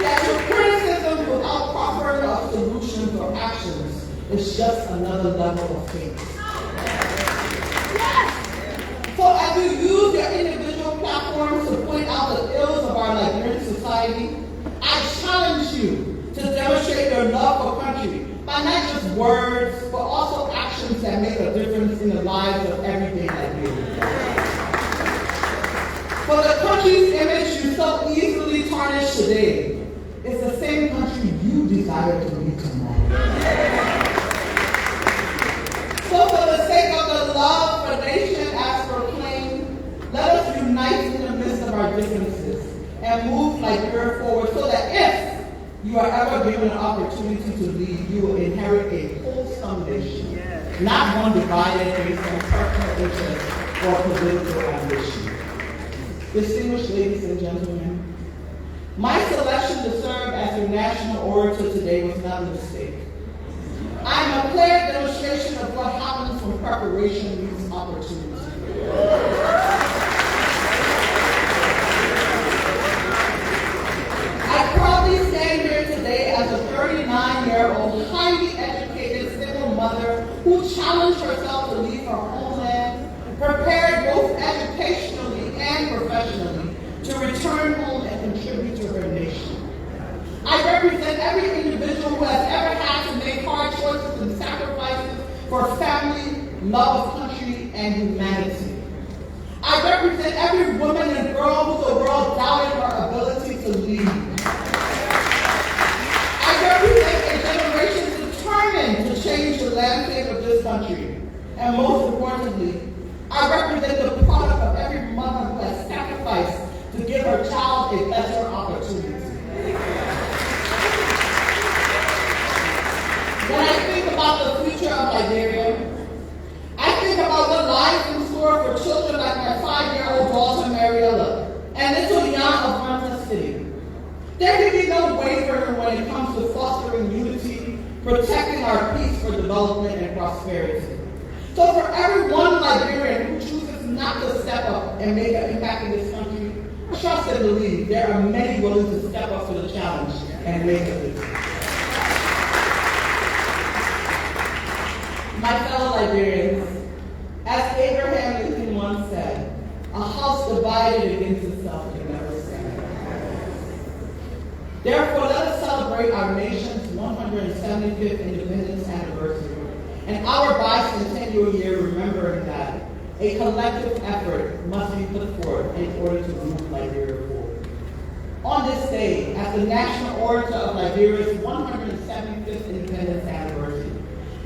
that your criticism without proper solutions or actions is just another level of faith. So as you use your individual platforms to point out the ills of our Liberian society, I challenge you to demonstrate your love for country by not just words, but also actions that make a difference in the lives of everyday Liberians. For the country's image you so easily tarnish today is the same country you desire to be tomorrow. So for the sake of the love for nation as proclaimed, let us unite in the midst of our differences and move Liberia forward so that if you are ever given an opportunity to lead, you will inherit a wholesome nation. not one divided based on personal interest or political ambition. Distinguished ladies and gentlemen, my selection to serve as your national orator today was not a mistake. I am a clear demonstration of what happens when preparation meets opportunity. I proudly stand here today as a 39-year-old, highly educated single mother who challenged herself to leave her homeland, prepared both educationally and professionally to return home and contribute to her nation. I represent every individual who has ever had to make hard choices and sacrifices for family, love of country, and humanity. I represent every woman and girl who the world doubted her ability to lead. I represent a generation determined to change the landscape of this country. And most importantly, I represent the product of every mother who has sacrificed to give her child a better opportunity. When I think about the future of Liberia, I think about what lies in store for children like my 5-year-old daughter Mariella and little Jan of Ramla City. There can be no wavering when it comes to fostering unity, protecting our peace for development and prosperity. So for every one Liberian who chooses not to step up and make an impact in this country, trust and believe there are many willing to step up to the challenge and make a difference. My fellow Liberians, as Abraham Lincoln once said, a house divided against itself can never stand. Therefore, let us celebrate our nation's 175th independence anniversary and our bicentennial year, remembering that a collective effort must be put forth in order to move Liberia forward. On this day, as the national orator of Liberia's 175th independence anniversary,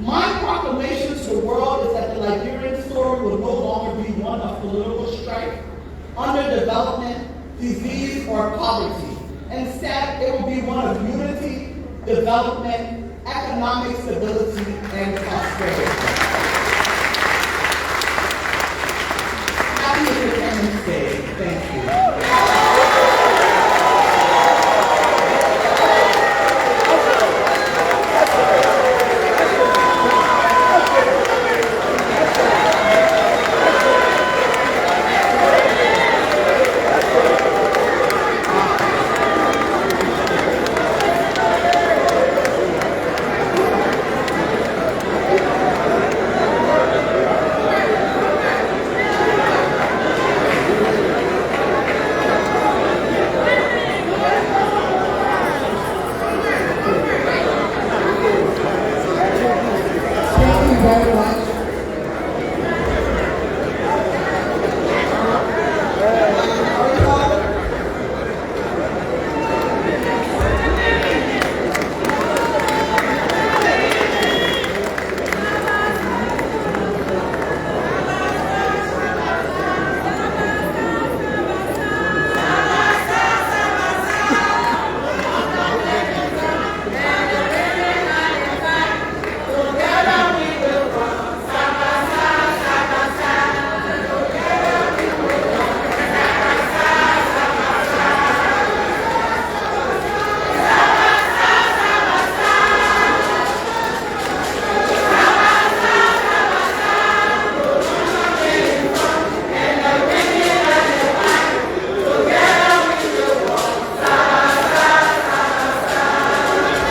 my proclamation to the world is that the Liberian story will no longer be one of political strife, underdevelopment, disease, or poverty. Instead, it will be one of unity, development, economic stability, and prosperity. Happy Independence Day. Thank you.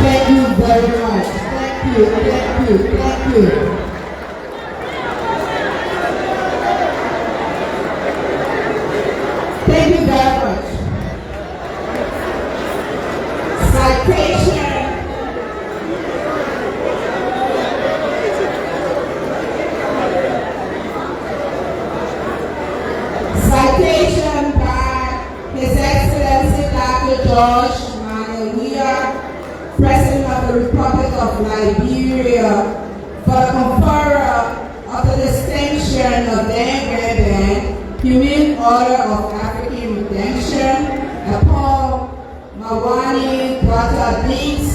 Thank you very much. Thank you, thank you, thank you. Thank you very much. Citation. Citation by His Excellency Dr. George Monrovia, President of the Republic of Liberia, for the conferrer of the distinction of Dan Grandban, Humane Order of African Redemption, upon Mawani Brother Deeds,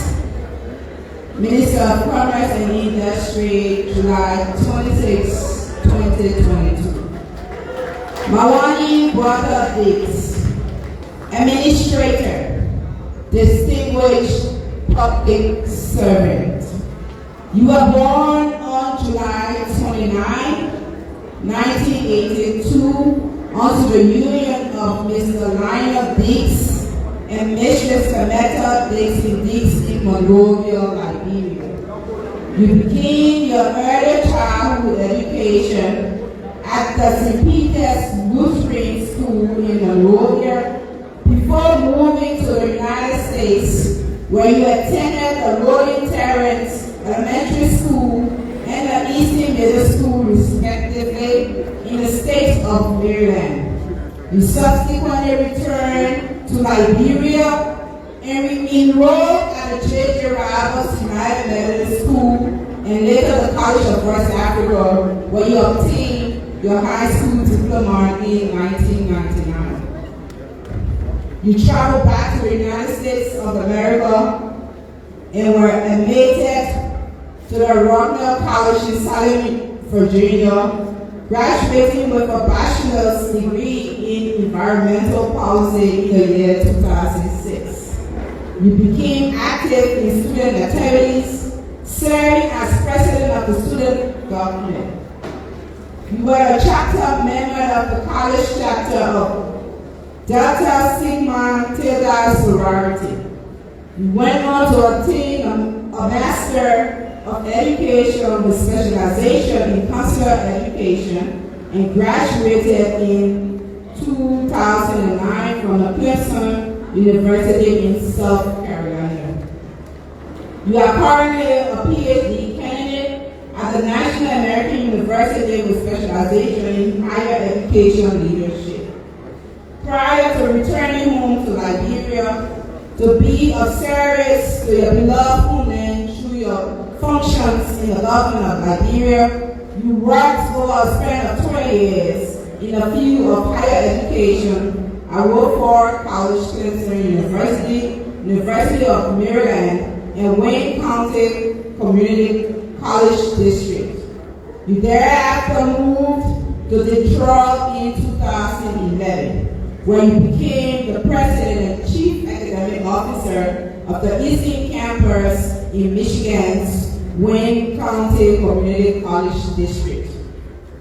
Minister of Commerce and Industry, July 26, 2022. Mawani Brother Dix, Administrator, Distinguished Public Servant. You were born on July 29, 1982, onto the union of Mr. Lionel Dix and Mistress Kameta Dix in Monrovia, Liberia. You began your early childhood education at the St. Peter's Lutheran School in Monrovia before moving to the United States, where you attended the Rolling Terrace Elementary School and the Eastern Middle School, respectively, in the state of Maryland. You subsequently returned to Liberia and enrolled at the J.J. Roberts United Methodist School and later the College of West Africa, where you obtained your high school diploma in 1999. You traveled back to the United States of America and were admitted to the Rocknell College in Salem, Virginia, graduating with a bachelor's degree in environmental policy in the year 2006. You became active in student activities, serving as president of the student government. You were a chapter member of the college chapter of Delta Sigma Theta sorority. You went on to obtain a Master of Education with specialization in consular education and graduated in 2009 from the Clemson University in South Carolina. You are currently a PhD candidate at the National American University with specialization in higher education leadership. Prior to returning home to Liberia to be of service to your beloved homeland through your functions in the government of Liberia, you worked for a span of 20 years in the field of higher education at Wofford College, Clemson University, University of Maryland, and Wayne County Community College District. You thereafter moved to Detroit in 2011, where you became the president and chief academic officer of the Eastern Campus in Michigan's Wayne County Community College District.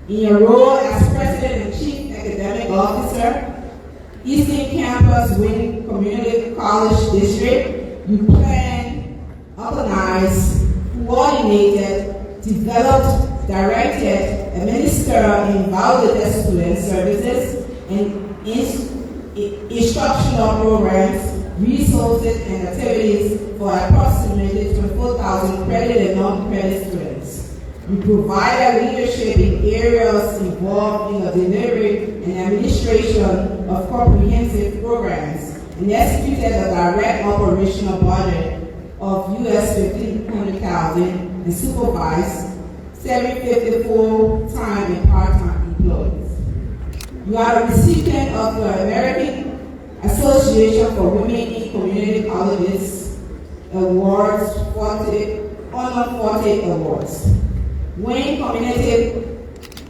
In your role as president and chief academic officer, Eastern Campus Wayne Community College District, you planned, organized, coordinated, developed, directed, administered, and validated student services and instructional programs, resources, and activities for approximately 24,000 credit and non-credit students. You provided leadership in areas involved in the delivery and administration of comprehensive programs and executed a direct operational budget of US $1,500,000 and supervised 750 full-time and part-time employees. You are a recipient of the American Association for Women in Community Colleges Awards, Honor 40 Awards. Wayne Community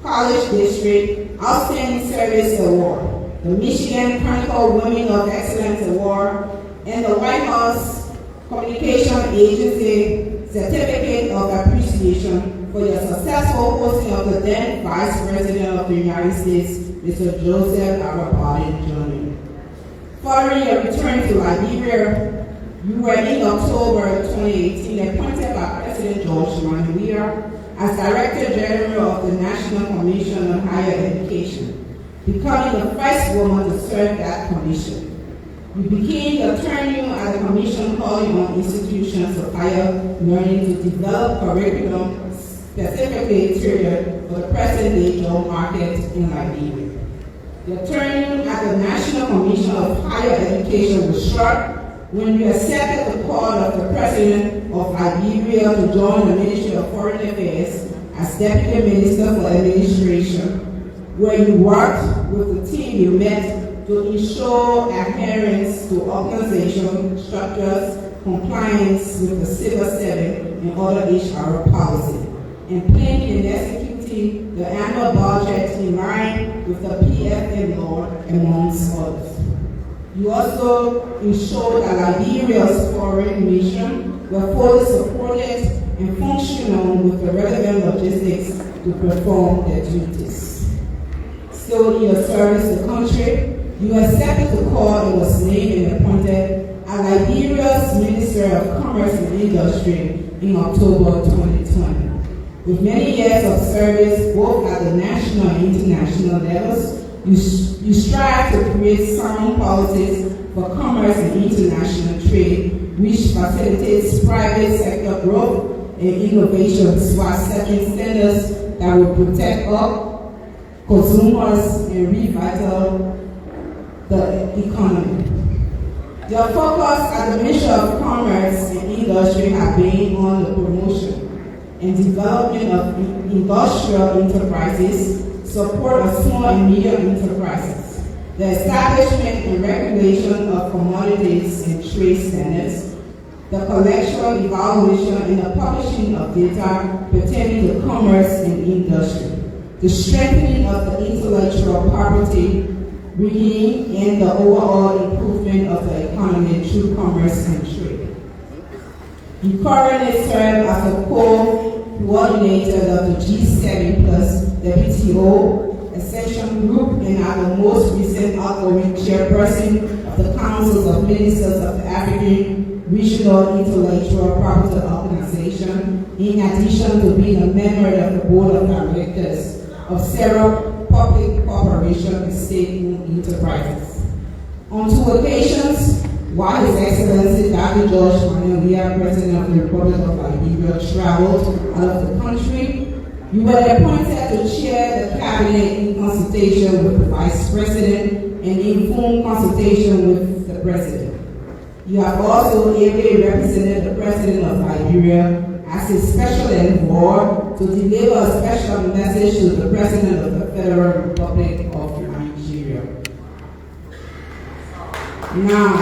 College District Outstanding Service Award, the Michigan Chronicle Women of Excellence Award, and the White House Communication Agency Certificate of Appreciation for your successful hosting of the then Vice President of the United States, Mr. Joseph R. Biden Jr. Following your return to Liberia, you were in October 2018 appointed by President George Monrovia as Director General of the National Commission on Higher Education, becoming the first woman to serve that commission. You became the tenure at the commission calling on institutions of higher learning to develop curriculum specifically tailored for the present-day job market in Liberia. Your tenure at the National Commission of Higher Education was short when you accepted the call of the President of Liberia to join the Ministry of Foreign Affairs as Deputy Minister for Administration, where you worked with the team you met to ensure adherence to organization structures, compliance with the Civil 7 and other HR policy, and planning and executing the annual budget in line with the PFM law, amongst others. You also ensured that Liberia's foreign mission were fully supported and functional with the relevant logistics to perform their duties. Still in your service to the country, you accepted the call and was named and appointed as Liberia's Minister of Commerce and Industry in October 2020. With many years of service both at the national and international levels, you strive to create sound policies for commerce and international trade, which facilitates private sector growth and innovations while setting standards that will protect all consumers and revital the economy. Your focus as the Minister of Commerce and Industry has been on the promotion and development of industrial enterprises, support of small and medium enterprises, the establishment and regulation of commodities and trade standards, the collection, evaluation, and the publishing of data pertaining to commerce and industry, the strengthening of the intellectual property regime, and the overall improvement of the economy through commerce and trade. You currently serve as a co-coordinator of the G7 plus WTO Accession Group and are the most recent outgoing chairperson of the Councils of Ministers of the African Regional Intellectual Property Organization, in addition to being a member of the Board of Directors of several public corporations and state-owned enterprises. On 2 occasions, while His Excellency Dr. George Monrovia, President of the Republic of Liberia, traveled out of the country, you were appointed to chair the cabinet in consultation with the Vice President and in full consultation with the President. You have also ably represented the President of Liberia as a special envoy to deliver a special message to the President of the Federal Republic of Nigeria. Now,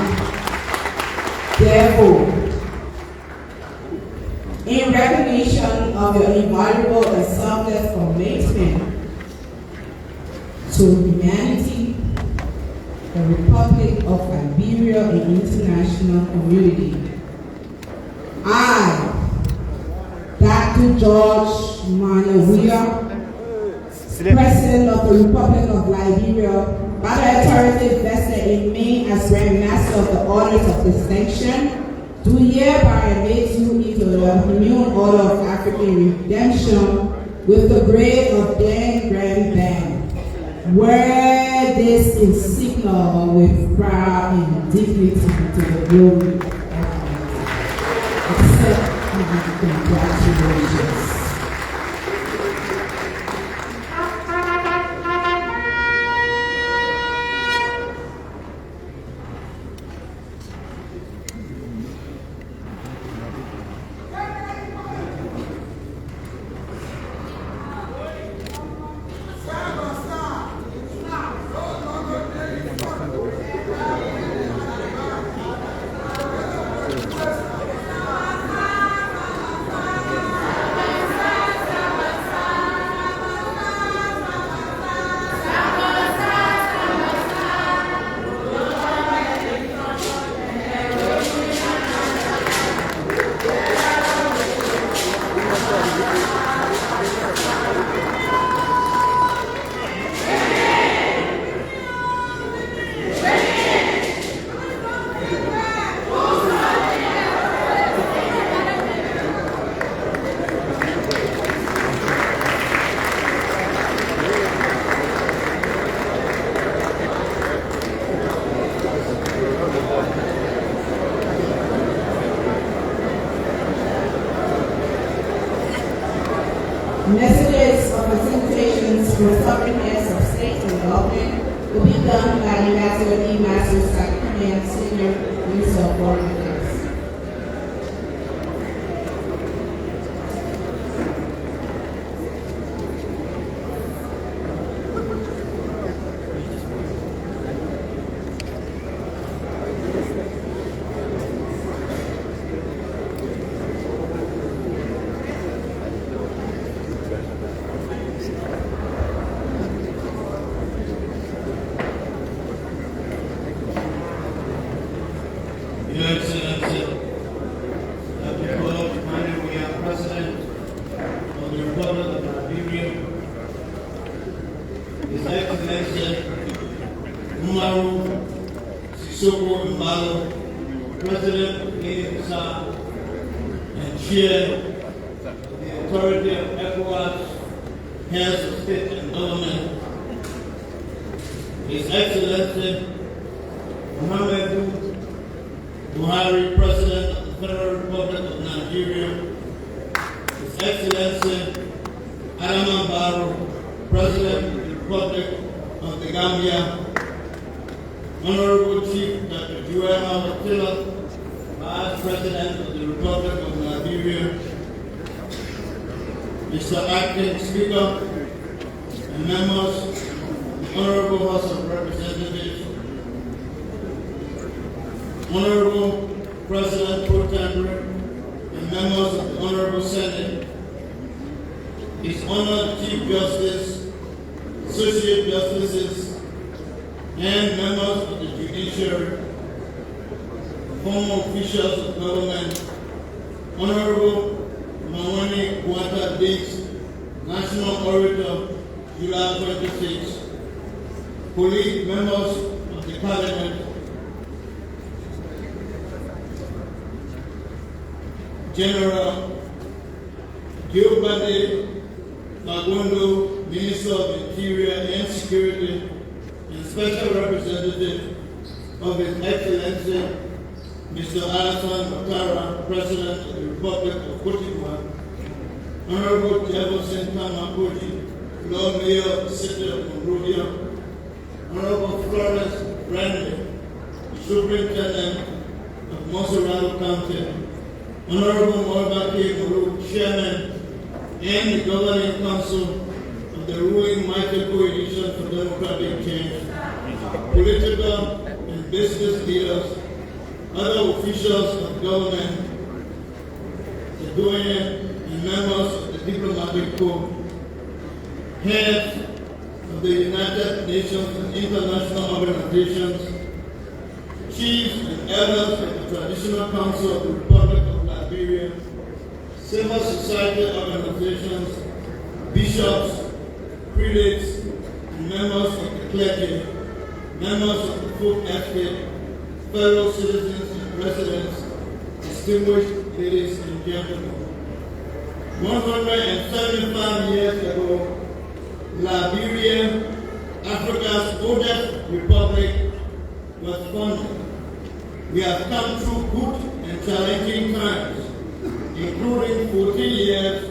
therefore, in recognition of your invaluable and selfless commitment to humanity, the Republic of Liberia, and international community, I, Dr. George Monrovia, President of the Republic of Liberia, by the authority vested in me as Grand Master of the Orders of Distinction, do hereby admit you into the Immune Order of African Redemption with the grade of Dan Grand Band. Wear this insignia with pride and dignity to the glory of God. Accept and congratulations. Messages of presentations from sovereign heads of state and government will be done by Ambassador E. Matthew Sakarian, Senior Minister of Foreign Affairs. His Excellency Umaru Sissoko Mbalo, President of Guinea-Bissau and Chair of the Authority of ECOWAS, Heads of State and Government, His Excellency Muhammadu Buhari, President of the Federal Republic of Nigeria, His Excellency Adama Barrow, President of the Republic of the Gambia, Honorable Chief Dr. Joel Howard Taylor, Vice President of the Republic of Liberia, Mr. Acting Speaker, and members of the Honorable House of Representatives, Honorable President Pro Tempore, and members of the Honorable Senate, His Honored Chief Justice, Associate Justices, and members of the judiciary, former officials of government, Honorable Mawani Guata Diggs, National Orator, July 26, colleague members of the Cabinet, General Giovanni Magondo, Minister of Interior and Security, and Special Representative of His Excellency Mr. Alassane Ouattara, President of the Republic of Cote d'Ivoire, Honorable Jefferson Kamakoji, Lord Mayor of the City of Monrovia, Honorable Florence Brandley, Superintendent of Monserrate County, Honorable Morbaki Muru, Chairman and the Governing Council of the ruling Mighty Coalition for Democratic Change, political and business leaders, other officials of government, the doyen and members of the diplomatic corps, heads of the United Nations and international organizations, chiefs and elders of the Traditional Council of the Republic of Liberia, civil society organizations, bishops, prelates, and members of the clergy, members of the folk estate, fellow citizens and residents, distinguished ladies and gentlemen. 175 years ago, Liberia, Africa's oldest republic, was founded. We have come through good and challenging times, including 14 years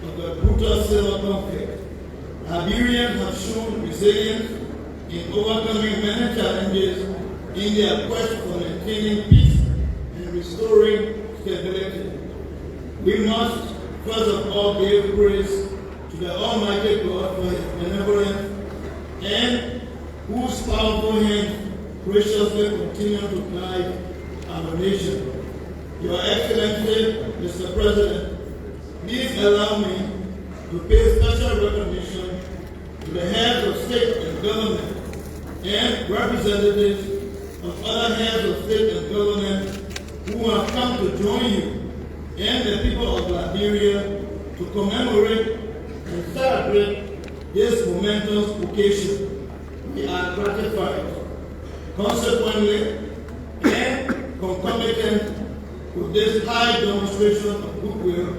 of the brutal civil conflict. Liberians have shown resilience in overcoming many challenges in their quest for maintaining peace and restoring stability. We must, first of all, give praise to the Almighty God for His benevolence and whose powerful hand graciously continue to guide our nation. Your Excellency, Mr. President, please allow me to pay special recognition to the heads of state and government and representatives of other heads of state and government who have come to join you and the people of Liberia to commemorate and celebrate this momentous occasion. We are gratified. Consequently, and concomitant with this high demonstration of goodwill,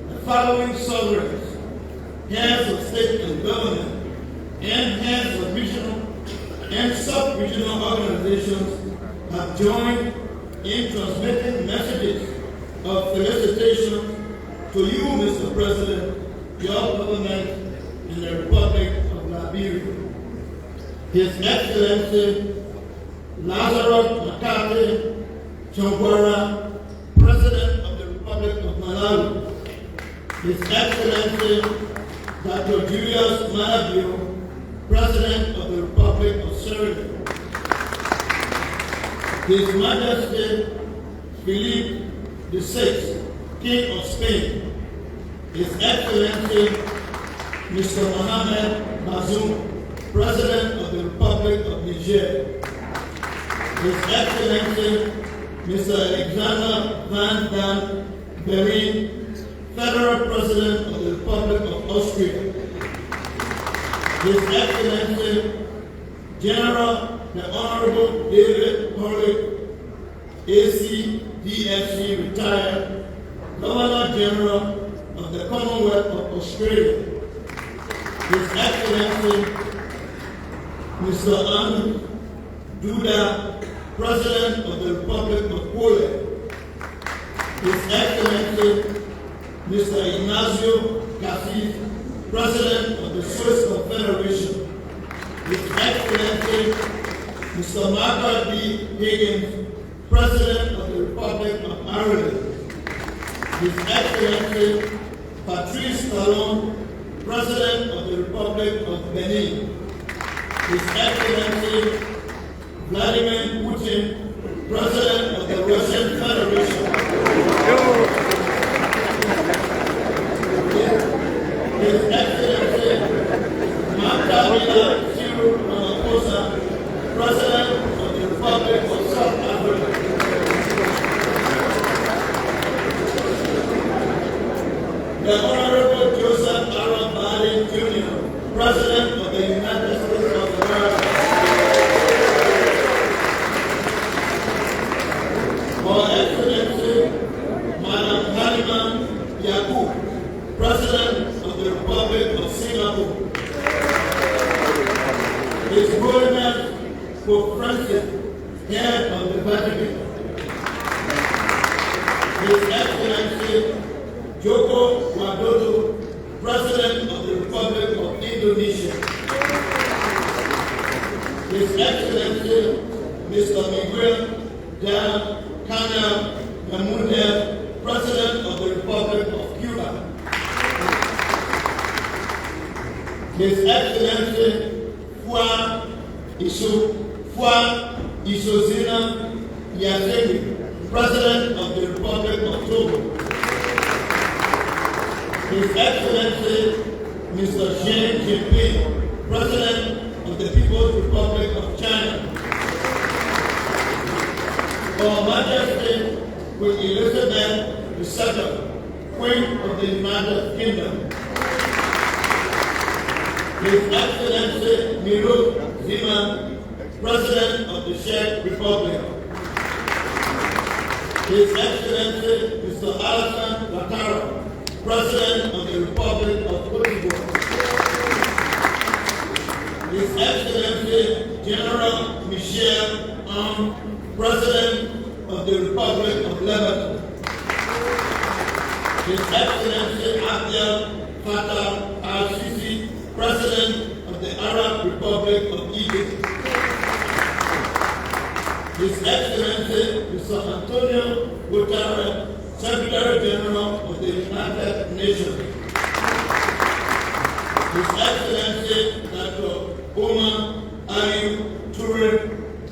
the following sovereigns, heads of state and government, and heads of regional and sub-regional organizations have joined in transmitting messages of felicitation to you, Mr. President, your government, and the Republic of Liberia. His Excellency Lazarus Makate Chongwara, President of the Republic of Malawi. His Excellency Dr. Julius Malavio, President of the Republic of Suriname. His Majesty Philippe VI, King of Spain. His Excellency Mr. Mohamed Bazoum, President of the Republic of Niger. His Excellency Mr. Alexander Van Dan Berin, Federal President of the Republic of Austria. His Excellency General the Honorable David Hurley, ACDFC retired, Governor General of the Commonwealth of Australia. His Excellency Mr. Ahmed Duda, President of the Republic of Poland. His Excellency Mr. Ignacio Cassis, President of the Swiss Confederation. His Excellency Mr. Margaret B. Higgins, President of the Republic of Ireland. His Excellency Patrice Talon, President of the Republic of Benin. His Excellency Vladimir Putin, President of the Russian Federation. His Excellency Marta Cyril Ramaphosa, President of the Republic of South Africa. The Honorable Joseph Aaron Biden Jr., President of the United States of America. Her Excellency Madam Halima Yacoub, President of the Republic of Singapore. His Holiness Pope Francis, Head of the Vatican. His Excellency Joko Widodo, President of the Republic of Indonesia. His Excellency Mr. Miguel Dan Canel Memundez, President of the Republic of Cuba. His Excellency Fua Isozina Yasemi, President of the Republic of Togo. His Excellency Mr. Xi Jinping, President of the People's Republic of China. Her Majesty Queen Elizabeth II, Queen of the United Kingdom. His Excellency Milo Zeman, President of the Czech Republic. His Excellency Mr. Alassane Ouattara, President of the Republic of Cote d'Ivoire. His Excellency General Michel Aoun, President of the Republic of Lebanon. His Excellency Abdel Fattah al-Sisi, President of the Arab Republic of Egypt. His Excellency Mr. Antonio Guterres, Secretary General of the United Nations. His Excellency Dr. Omar Aliou Touré,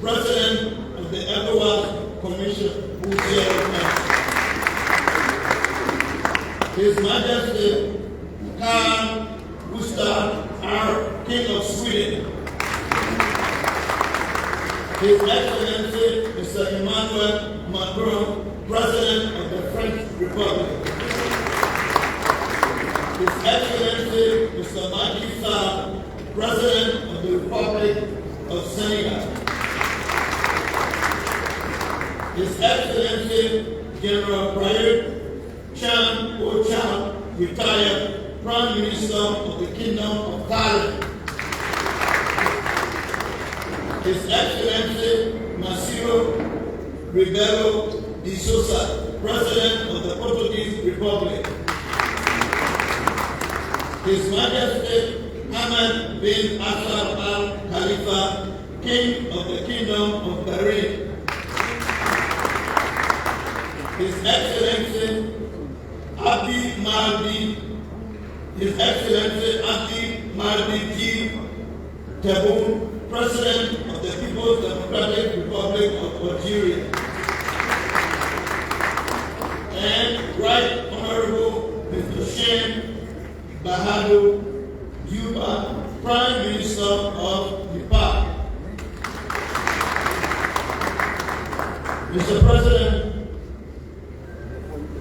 President of the ECOWAS Commission, who chairs us. His Majesty Carl Gustaf R., King of Sweden. His Excellency Mr. Emmanuel Macron, President of the French Republic. His Excellency Mr. Macky Sall, President of the Republic of Senegal. His Excellency General Prayut Chan-o-Cha, retired Prime Minister of the Kingdom of Thailand. His Excellency Marcelo Rebelo de Sousa, President of the Portuguese Republic. His Majesty Hamad bin Asad Al Khalifa, King of the Kingdom of Bahrain. His Excellency Abdi Maldi G. Tebboune, President of the People's Democratic Republic of Algeria. And Right Honorable Mr. Sheikh Bahadur Juba, Prime Minister of Nepal. Mr. President,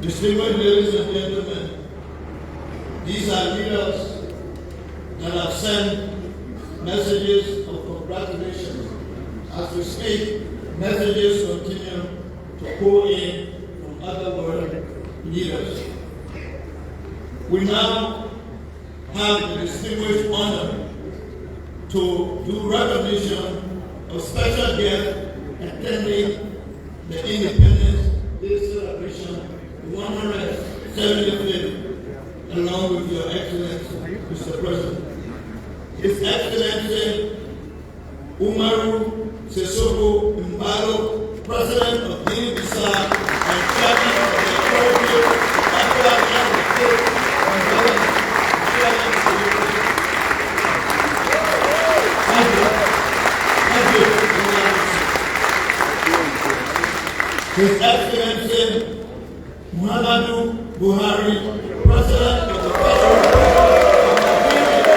distinguished ladies and gentlemen, these are leaders that have sent messages of congratulations. As we speak, messages continue to pour in from other world leaders. We now have the distinguished honor to do recognition of special guests attending the Independence Day celebration 175th, along with Your Excellency, Mr. President. His Excellency Umaru Sissoco Embalo, President of Guinea-Bissau and Chairman of the Authority of Equatorial and State and Government. His Excellency Muhammadu Buhari, President of the Federal Republic of Nigeria.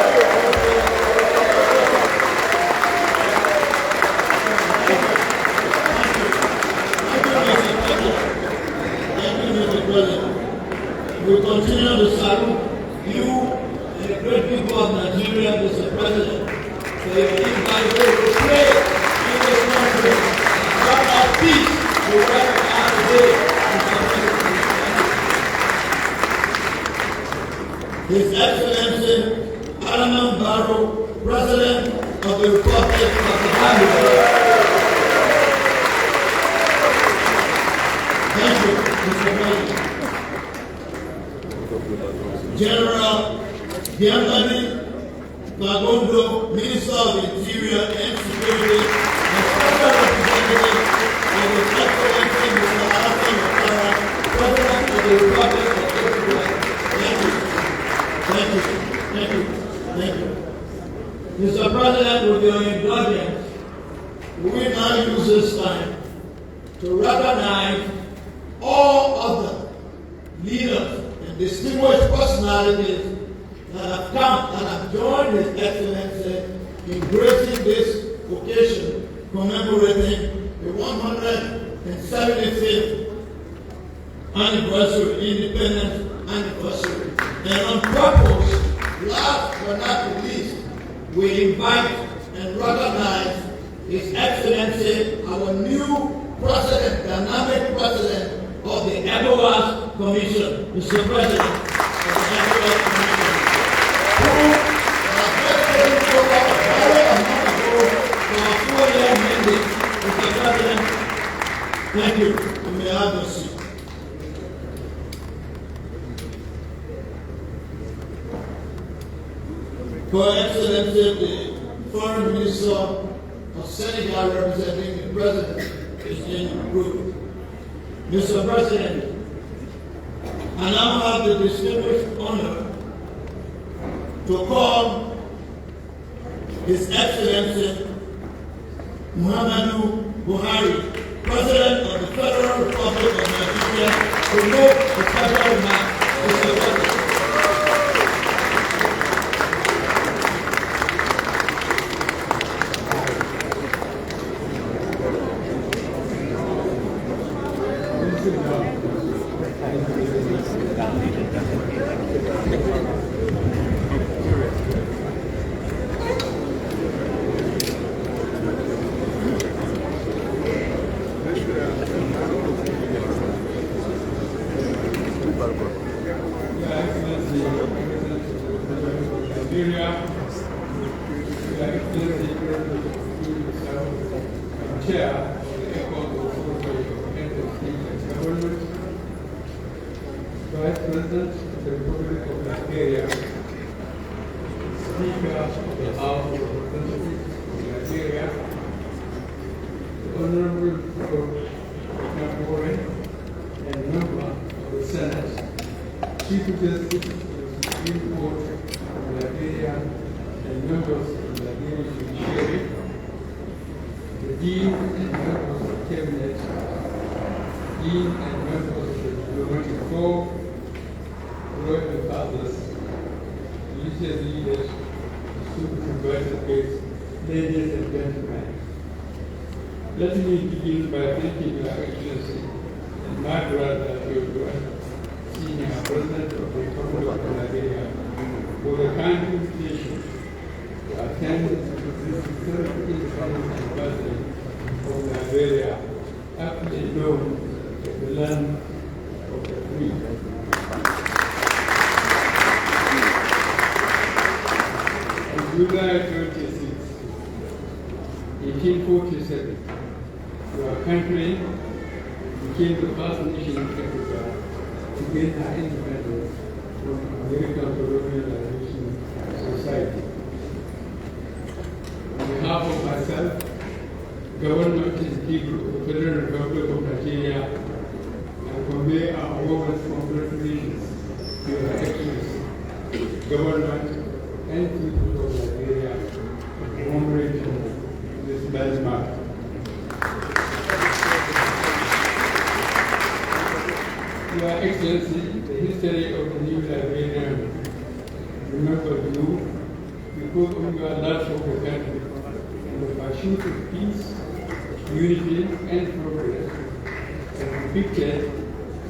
Thank you, Mr. President. We continue to salute you and the great people of Nigeria, Mr. President, for your invite to play in this country and brought us peace. His Excellency Alaman Barrow, President of the Republic of the Gambia. Thank you, Mr. President. General Bianchi Bagondo, Minister of Interior and Security, and Special Representative of His Excellency Mr. Alassane Ouattara, President of the Republic of Ecuador. Thank you. Thank you. Thank you. Thank you. Mr. President, with your indulgence, we now use this time to recognize all other leaders and distinguished personalities that have come and have joined His Excellency in gracing this occasion commemorating the 175th anniversary, independence anniversary. And on purpose, last but not least, we invite and recognize His Excellency, our new President, dynamic President of the ECOWAS Commission, Mr. President of the ECOWAS Commission, who has just taken over a very amount ago for a 4-year mandate. Mr. President, thank you. You may have your seat. Her Excellency, the Foreign Minister of Senegal, representing the President, is in the group. Mr. President, I now have the distinguished honor to call His Excellency Muhammadu Buhari, President of the Federal Republic of Nigeria, to make a special remark. Mr. President. Vice President of the Republic of Liberia, Speaker of the House of Representatives of Liberia, the Honorable Nakore, and member of the Senate, Chief Justice of the Supreme Court of Liberia, and members of the Liberian Judiciary, the Dean and members of the Cabinet, Dean and members of the Diplomatic Corps, royal fathers, religious leaders, distinguished invited guests, ladies and gentlemen. Let me begin by thanking Your Excellency and my brother, Senior President of the Republic of Liberia, for the kind invitation to attend this third independence anniversary of Liberia, aptly known as the land of the free. On July 26, 1847, our country became the first nation in Africa to gain her independence from American colonial liberation society. On behalf of myself, government and people of the Federal Republic of Nigeria, I convey our warmest congratulations to Your Excellency, government, and people of Nigeria for commemorating this landmark. Your Excellency, the history of the new Liberia remembers you because of your love for the country and the pursuit of peace, unity, and progress, as depicted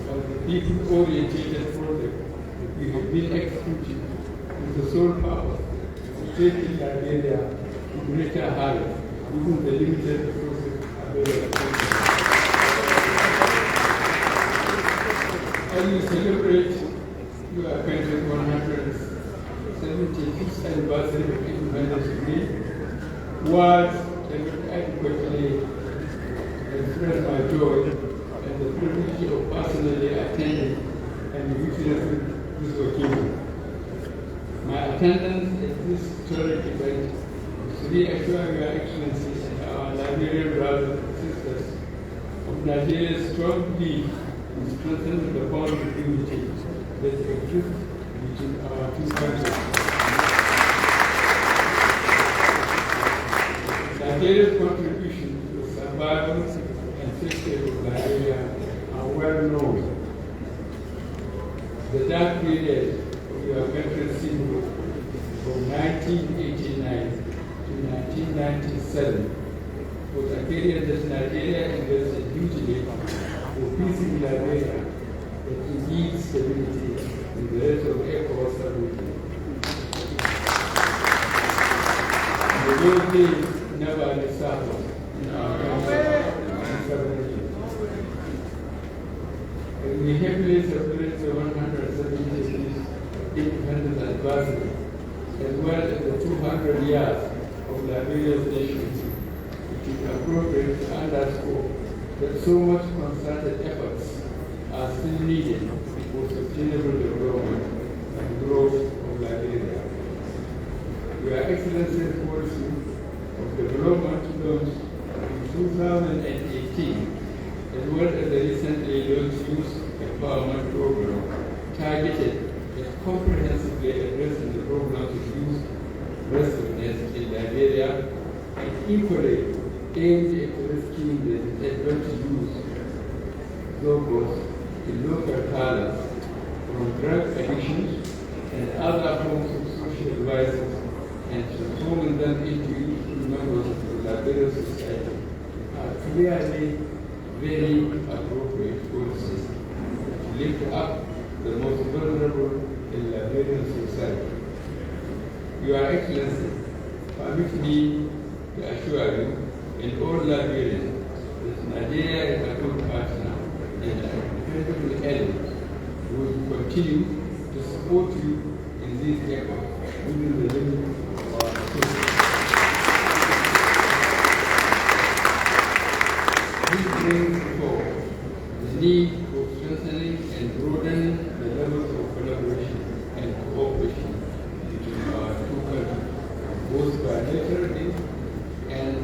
by the people-oriented project we have been executing with the sole purpose of taking Liberia to greater heights within the limited resources available. As we celebrate your country's 176th anniversary of independence day, words cannot adequately express my joy and the privilege of personally attending and witnessing this occasion. My attendance at this historic event is to reassure Your Excellency and our Liberian brothers and sisters of Nigeria's strong belief in strengthening the bond of unity that exists between our two countries. Nigeria's contribution to the survival and safety of Liberia are well known. The dark period of your country's civil from 1989 to 1997 was a period that Nigeria invested hugely for peace in Liberia that indeed stability in the rest of ECOWAS region. The days never resurfaced in our country. And we happily celebrate the 170th independence anniversary, as well as the 200 years of Liberia's nation. It is appropriate to underscore that so much concerted efforts are still needed for sustainable development and growth of Liberia. Your Excellency's policy of development launched in 2018, as well as the recently launched Youth Empowerment Program, targeted at comprehensively addressing the problems of youth restlessness in Liberia, and equally aimed at rescuing the disadvantaged youth, those in local talents, from drug addictions and other forms of social vices, and transforming them into useful members of the Liberian society are clearly very appropriate policies to lift up the most vulnerable in Liberian society. Your Excellency, permit me to assure you and all Liberians that Nigeria is a good partner and an incredible ally who will continue to support you in these efforts within the limits of our state. This brings forward the need for strengthening and broadening the levels of collaboration and cooperation between our two countries, both bilaterally and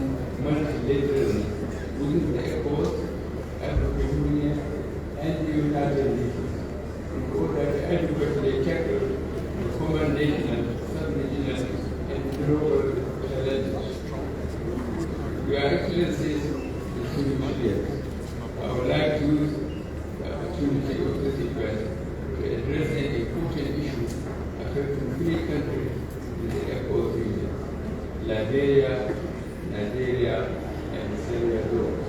multilaterally within the ECOWAS, African Union, and the United Nations, in order to adequately tackle the common national, sub-regional, and global challenges. Your Excellencies, distinguished guests, I would like to use the opportunity of this event to address an important issue affecting three countries in the ECOWAS region: Liberia, Nigeria, and Sierra Leone.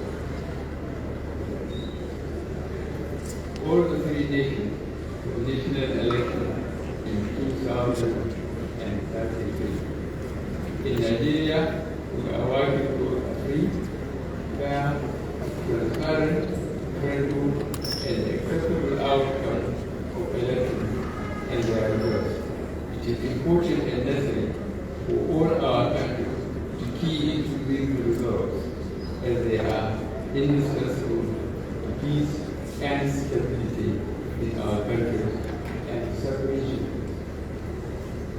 All the three nations have national elections in 2033. In Nigeria, we are working for a free, fair, transparent, credible, and acceptable outcome of elections and their results. It is important and necessary for all our countries to key into these results, as they are indispensable to peace and stability in our countries and sub-region.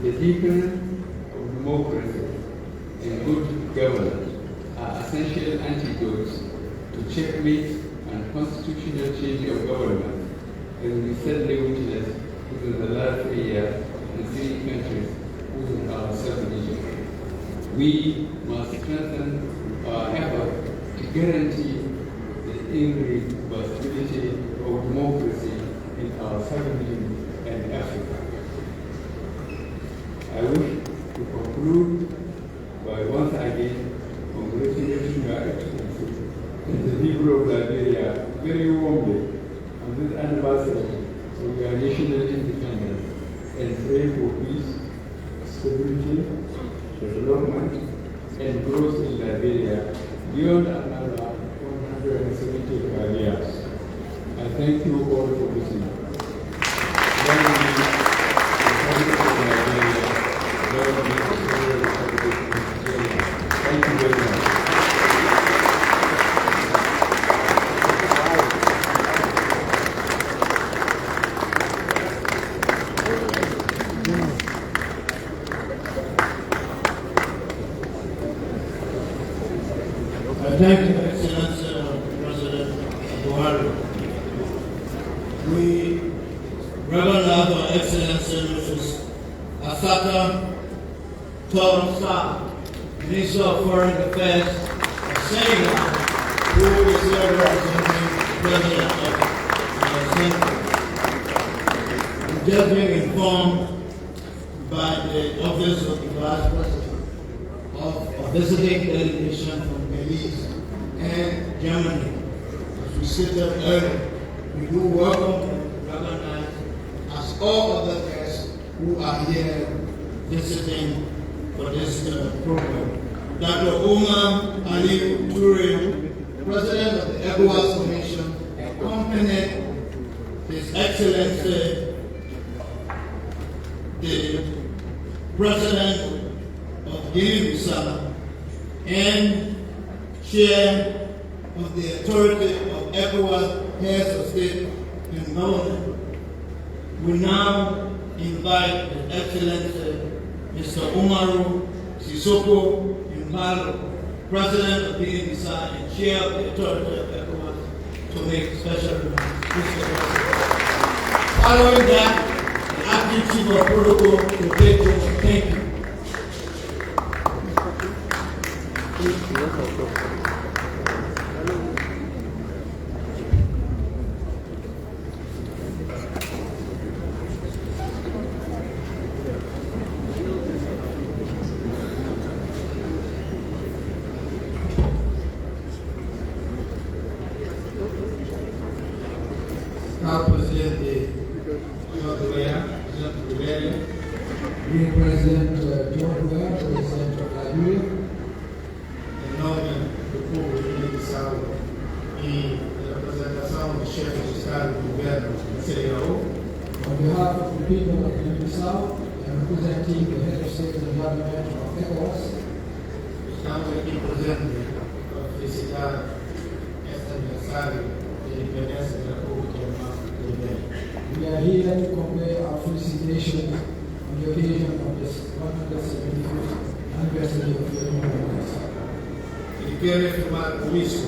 The deepening of democracy and good governance are essential antidotes to checkmate and constitutional change of government, as we sadly witnessed within the last 3 years in 3 countries within our sub-region. We must strengthen our effort to guarantee the irreversibility of democracy in our sub-region and Africa. I wish to conclude by once again congratulating Your Excellency and the people of Liberia very warmly on this anniversary of your national independence, and pray for peace, stability, development, and growth in Liberia beyond another 175 years. I thank you all for listening. Thank you very much. Thank you, Excellency President Buhari. We recognize Our Excellency Mrs. Asaka Toromsa, Minister of Foreign Affairs of Senegal, who is here representing the President of Senegal. We've just been informed by the Office of the Vice President of a visiting delegation from Belize and Germany. As we stated earlier, we do welcome and recognize as all other guests who are here visiting for this program. Dr. Omar Ali Toure, President of the ECOWAS Commission, accompanied His Excellency, the President of Guinea-Bissau, and Chair of the Authority of ECOWAS Heads of State and Government. We now invite His Excellency Mr. Umaru Sissoko Embalo, President of Guinea-Bissau and Chair of the Authority of ECOWAS, to make special remarks. Following that, the Acting Chief of Protocol will take over. Thank you. Now President Monrovia Liberia, Green President John Ware, President of Liberia, em nome do povo de Guiné-Bissau e da representação do chefe de Estado do governo de Senegal. On behalf of the people of Guinea-Bissau and representing the head of state and government of ECOWAS, estamos aqui presentes para felicitar este aniversário de independência da República de Liberia. We are here to convey our felicitation on the occasion of this 175th anniversary of the independence. E quero afirmar com isso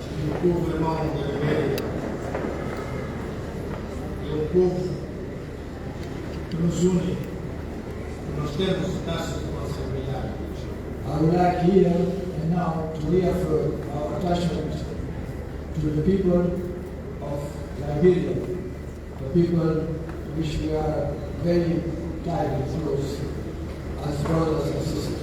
que o povo irmão da Liberia é um povo que nos une, que nós temos essa responsabilidade. I would like here and now to reaffirm our attachment to the people of Liberia, the people to which we are very tightly close as brothers and sisters.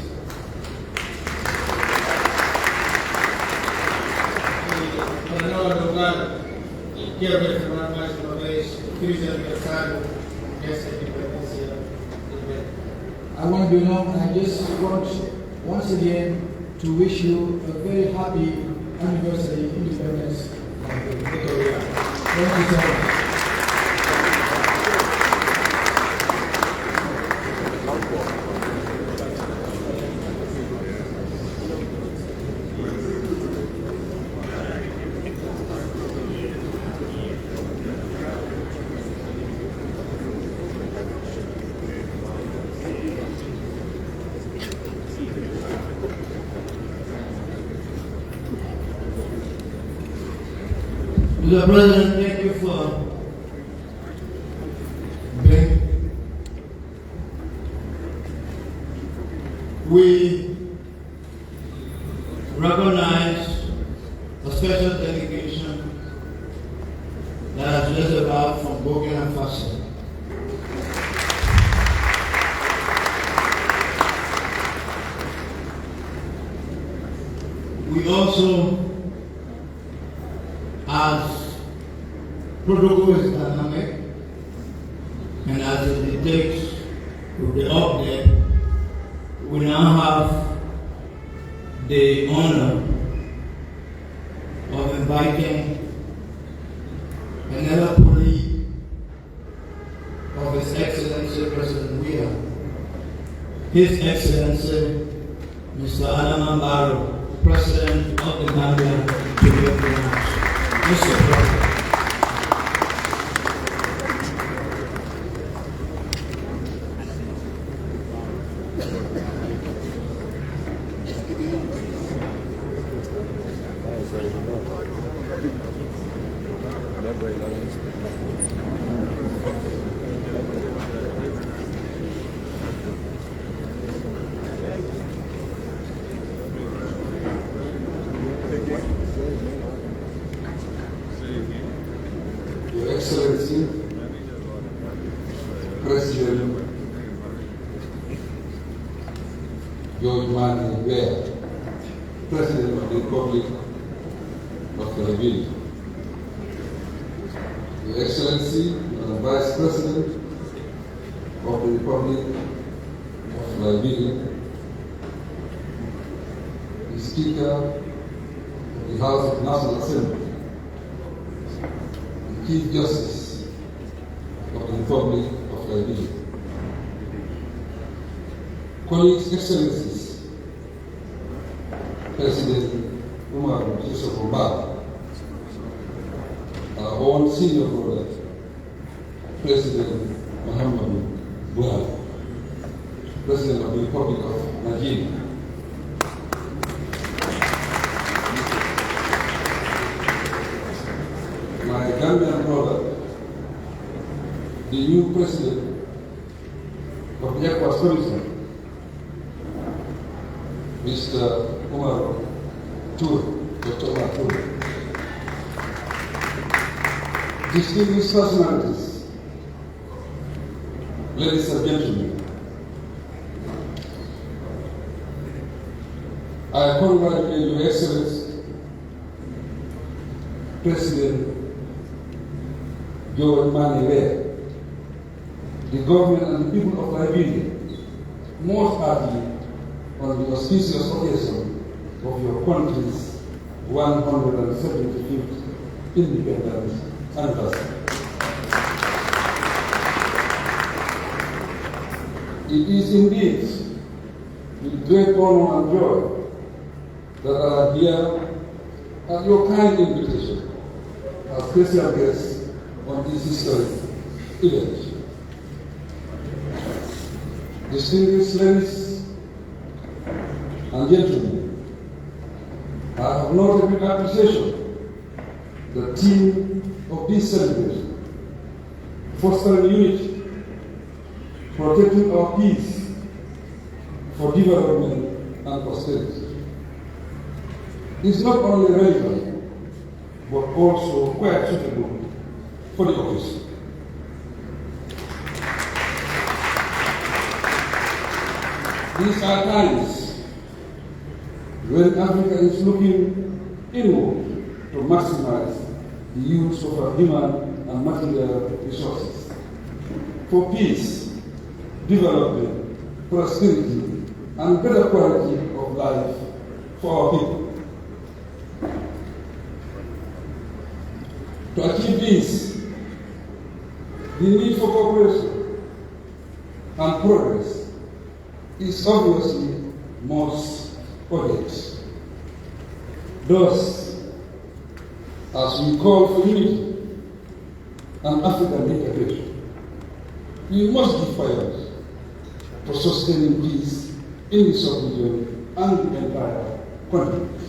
Quero reafirmar mais uma vez o feliz aniversário dessa independência. I want won't be long. I just want once again to wish you a very happy anniversary independence. Thank you so much. Mr. President, thank you for being. We recognize a special delegation that has just arrived from Burkina Faso. We also, as protocol is dynamic, and as it dictates with the update, we now have the honor of inviting another colleague of His Excellency President Weah, His Excellency Mr. Adama Barrow, President of the Gambia, to be recognized. Mr. President. Your Excellency, President George Mani Weah, President of the Republic of Liberia. Your Excellency, Vice President of the Republic of Liberia, the Speaker of the House of National Assembly, Chief Justice of the Republic of Liberia. Colleagues, Excellencies, President Umar Yusuf Omar, our own senior brother, President Muhammad Buhari, President of the Republic of Nigeria. My Gambian brother, the new president of the ECOWAS Commission, Mr. Umar Toure, Dr. Umar Toure. Distinguished personalities, ladies and gentlemen, I congratulate Your Excellency, President George Mani Weah, the government and the people of Liberia, most heartily on the auspicious occasion of your country's 175th independence anniversary. It is indeed with great honor and joy that I am here at your kind invitation as special guest on this historic event. Distinguished ladies and gentlemen, I have noted with appreciation the theme of this celebration, fostering unity, protecting our peace for development and prosperity. It's not only relevant, but also quite suitable for the occasion. These are times when Africa is looking inward to maximize the use of our human and material resources for peace, development, prosperity, and better quality of life for our people. To achieve this, the need for cooperation and progress is obviously most urgent. Thus, as we call for unity and African integration, we must give fire for sustaining peace in the sub-region and the entire continent.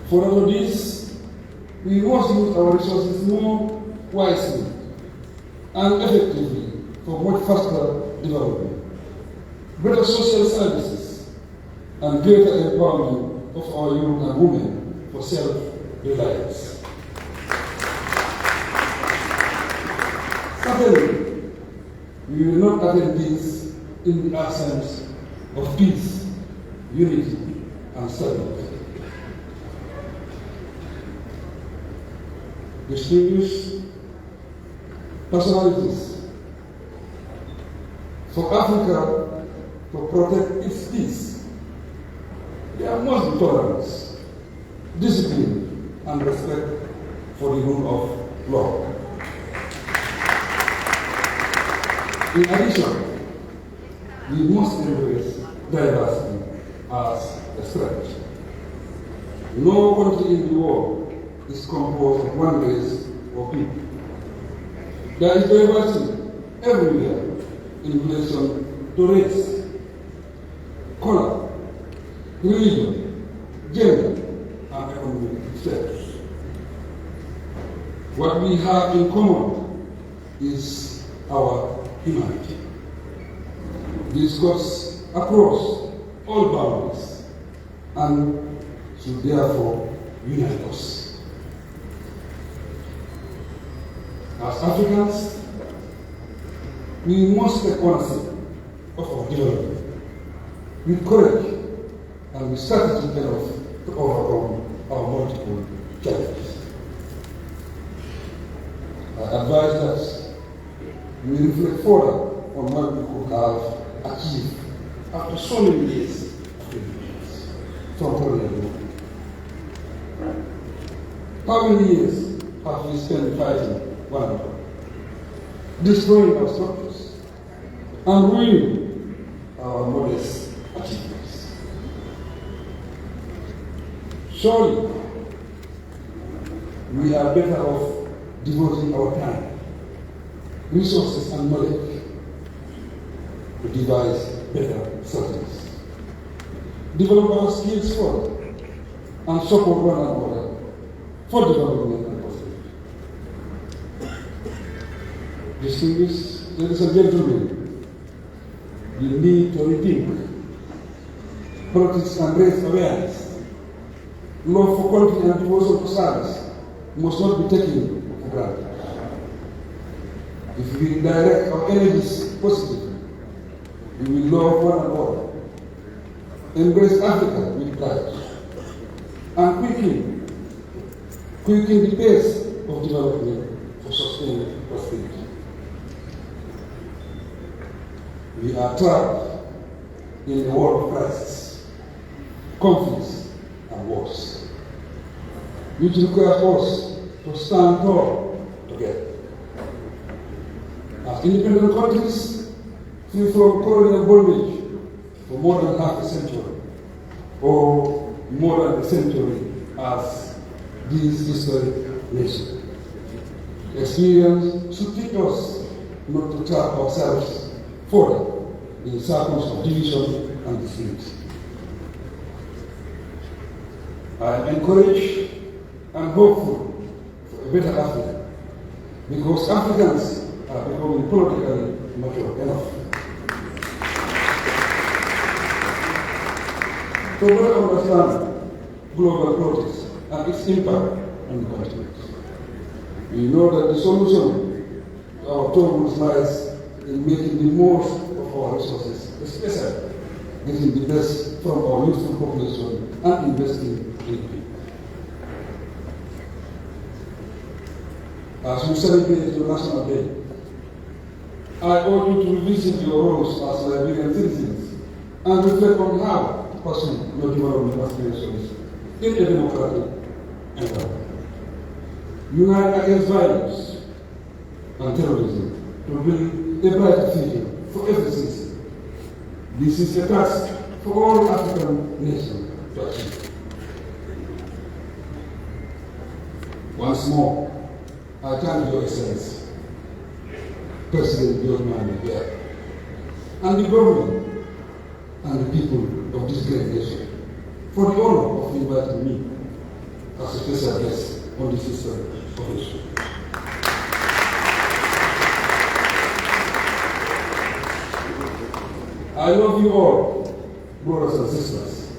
For all of this, we must use our resources more wisely and effectively for much faster development, better social services, and greater empowerment of our youth and women for self-reliance. Certainly, we will not attain this in the absence of peace, unity, and stability. Distinguished personalities, for Africa to protect its peace, there must be tolerance, discipline, and respect for the rule of law. In addition, we must embrace diversity as a strength. No country in the world is composed of one race or people. There is diversity everywhere in relation to race, color, religion, gender, and economic status. What we have in common is our humanity. This goes across all boundaries and should therefore unite us. As Africans, we must take ownership of our development with courage and with strategy enough to overcome our multiple challenges. I advise that we reflect further on what we could have achieved after so many years of independence from colonial rule. How many years have we spent fighting one another, destroying our structures, and ruining our modest achievements? Surely, we are better off devoting our time, resources, and knowledge to devise better strategies, develop our skills further, and support one another for development and prosperity. Distinguished ladies and gentlemen, we need to rethink politics and raise awareness. Love for country and devotion to service must not be taken for granted. If we direct our energies positively, we will love one another, embrace Africa with pride, and quicken the pace of development for sustained prosperity. We are trapped in a world of crisis, conflicts, and wars, which requires us to stand tall together. As independent countries, free from colonial bondage for more than half a century, or more than a century as this historic nation. Experience should teach us not to trap ourselves further in circles of division and dispute. I am encouraged and hopeful for a better Africa, because Africans are becoming politically mature enough to better understand global politics and its impact on the continent. We know that the solution to our troubles lies in making the most of our resources, especially getting the best from our youthful population and investing in people. As we celebrate the National Day, I urge you to revisit your roles as Liberian citizens and reflect on how to pursue your development aspirations in a democratic environment. Unite against violence and terrorism to build a brighter future for every citizen. This is a task for all African nations to achieve. Once more, I thank Your Excellency, President George Mani here, and the government and the people of this great nation for the honor of inviting me as a special guest on this historic occasion. I love you all, brothers and sisters.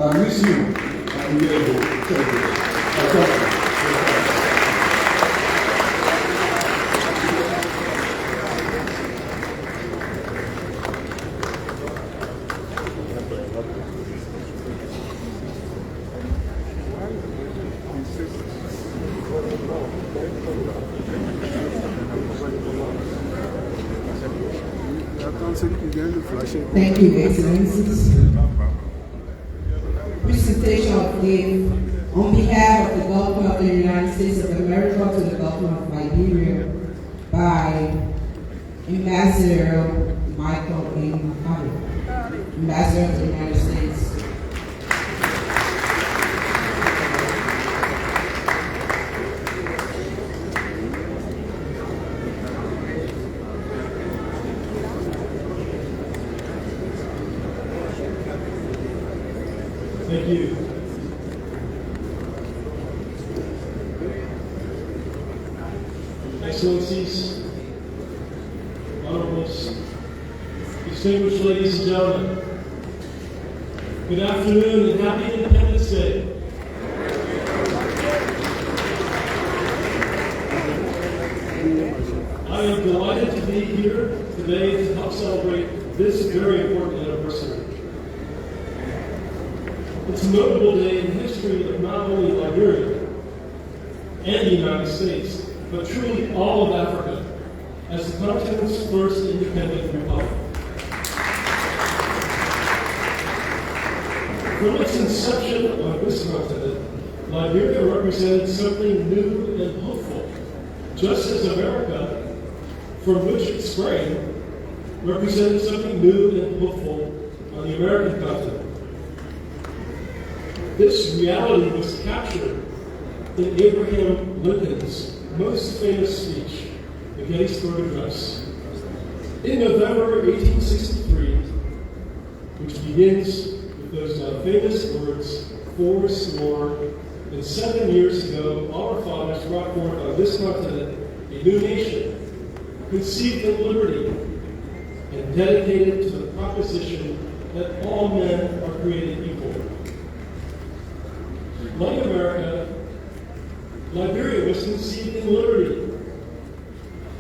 I miss you and we are celebration. I thank you. Thank you, Excellencies. Presentation of gift on behalf of the Government of the United States of America to the Government of Liberia by Ambassador Michael A. McCarty, Ambassador of the United States. Thank you. Excellencies, honorables, distinguished ladies and gentlemen, good afternoon and happy Independence Day. I am delighted to be here today to help celebrate this very important anniversary. It's a notable day in the history of not only Liberia and the United States, but truly all of Africa, as the continent's first independent republic. From its inception on this continent, Liberia represented something new and hopeful, just as America, from which it sprang, represented something new and hopeful on the American continent. This reality was captured in Abraham Lincoln's most famous speech, the Gettysburg Address, in November 1863, which begins with those famous words, "Fourscore and 7 years ago, our fathers brought forth on this continent a new nation, conceived in liberty, and dedicated to the proposition that all men are created equal." Like America, Liberia was conceived in liberty.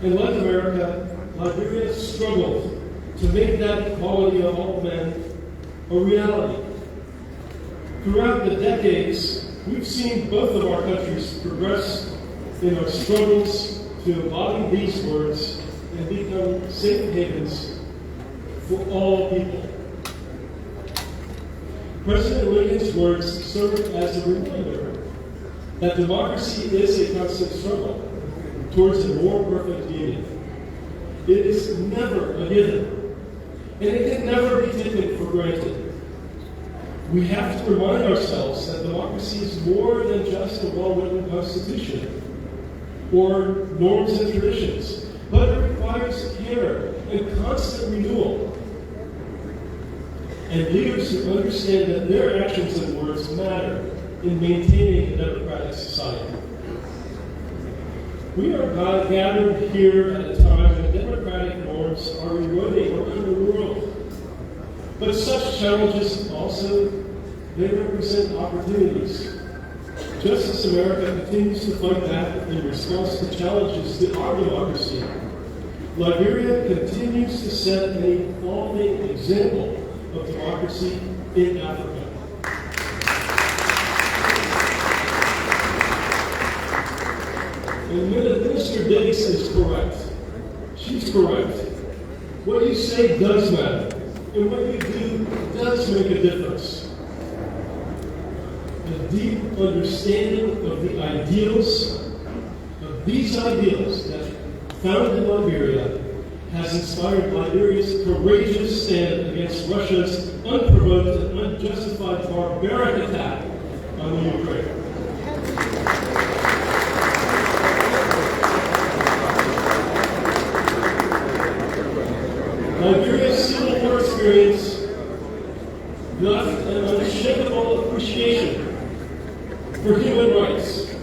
And like America, Liberia struggled to make that equality of all men a reality. Throughout the decades, we've seen both of our countries progress in our struggles to embody these words and become safe havens for all people. President Lincoln's words serve as a reminder that democracy is a constant struggle towards a more perfect union. It is never a given, and it can never be taken for granted. We have to remind ourselves that democracy is more than just a well-written constitution or norms and traditions, but it requires care and constant renewal. And leaders who understand that their actions and words matter in maintaining a democratic society. We are gathered here at a time when democratic norms are eroding around the world. But such challenges also, they represent opportunities. Just as America continues to fight back in response to challenges to our democracy, Liberia continues to set an evolving example of democracy in Africa. And Minister Davis is correct. She's correct. What you say does matter, and what you do does make a difference. A deep understanding of the ideals, of these ideals that founded in Liberia, has inspired Liberia's courageous stand against Russia's unprovoked and unjustified barbaric attack on the Ukraine. Liberia's Civil War experience left an unshakable appreciation for human rights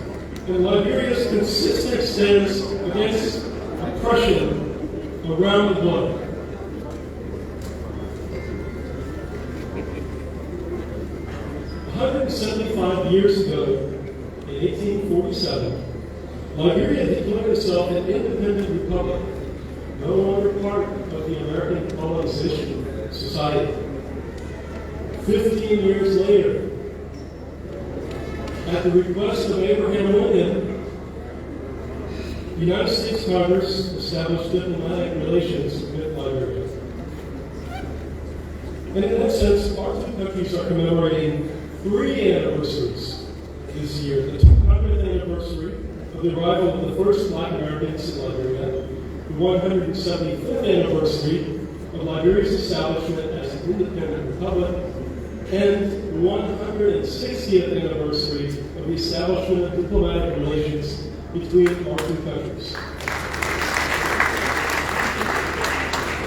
and Liberia's consistent stance against oppression around the globe. "175 years ago, in 1847, Liberia declared itself an independent republic, no longer part of the American colonization society. 15 years later, at the request of Abraham Lincoln, the United States Congress established diplomatic relations with Liberia. And in that sense, our two countries are commemorating 3 anniversaries this year. The 200th anniversary of the arrival of the first Black Americans in Liberia, the 175th anniversary of Liberia's establishment as an independent republic, and the 160th anniversary of the establishment of diplomatic relations between our two countries.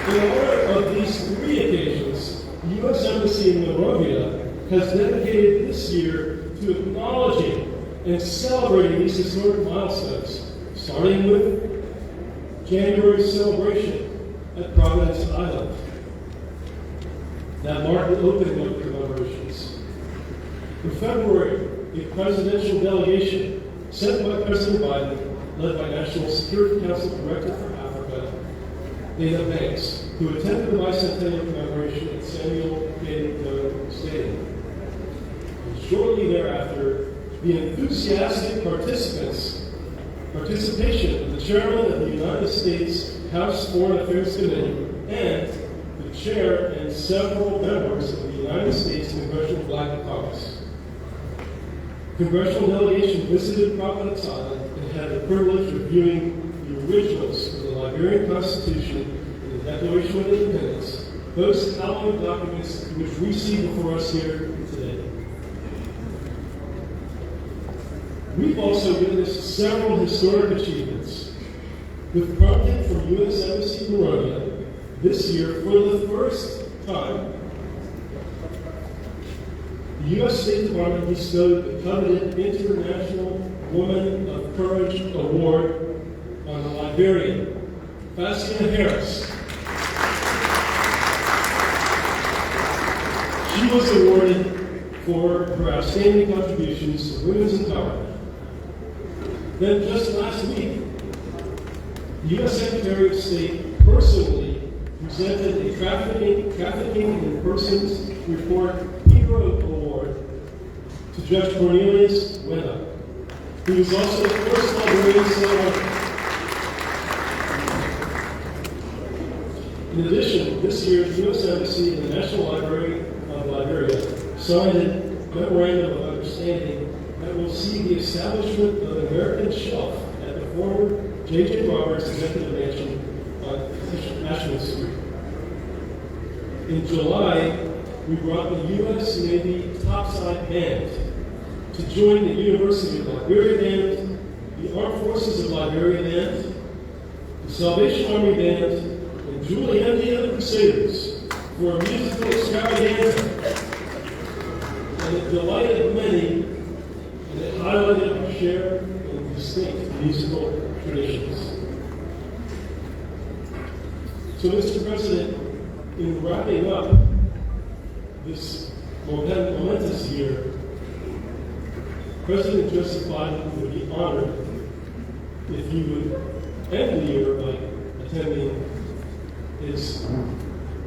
In honor of these 3 occasions, the U.S. Embassy in Monrovia has dedicated this year to acknowledging and celebrating these historic milestones, starting with January's celebration at Providence Island. That marked the opening of the commemorations. In February, a presidential delegation sent by President Biden, led by National Security Council Director for Africa, Dana Banks, who attended the bicentennial commemoration at Samuel K. Doe Stadium. And shortly thereafter, the enthusiastic participation of the chairman of the United States House Foreign Affairs Committee and the chair and several members of the United States Congressional Black Caucus. Congressional delegation visited Providence Island and had the privilege of viewing the originals of the Liberian Constitution and the Declaration of Independence, those hallowed documents which we see before us here today. We've also witnessed several historic achievements. With prompting from U.S. Embassy in Monrovia, this year, for the first time, the U.S. State Department bestowed the coveted International Woman of Courage Award on a Liberian, Fastina Harris. She was awarded for her outstanding contributions to women's empowerment. Then just last week, the U.S. Secretary of State personally presented a Trafficking in Persons Report Hero Award to Judge Cornelius Wena, who is also the first Liberian celebrity. In addition, this year, the U.S. Embassy and the National Library of Liberia signed a memorandum of understanding that will see the establishment of an American shelf at the former J.J. Roberts Executive Mansion on Ashland Street. In July, we brought the U.S. Navy Topside Band to join the University of Liberia Band, the Armed Forces of Liberia Band, the Salvation Army Band, and Julie and the other Crusaders for a musical extravaganza. And it delighted many, and it highlighted our shared and distinct musical traditions. So, Mr. President, in wrapping up this momentous year, President Joseph Biden would be honored if he would end the year by attending his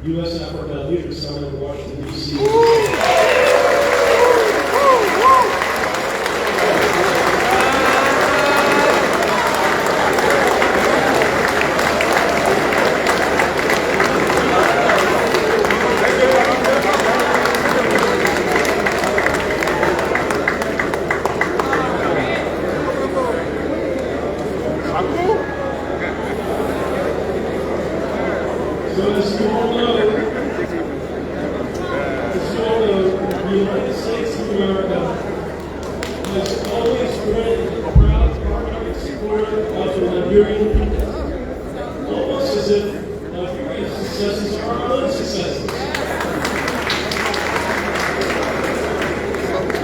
U.S. Africa Leaders Summit in Washington, D.C. United States of America has always been a proud partner and supporter of the Liberian people, almost as if Liberia's successes are our own successes.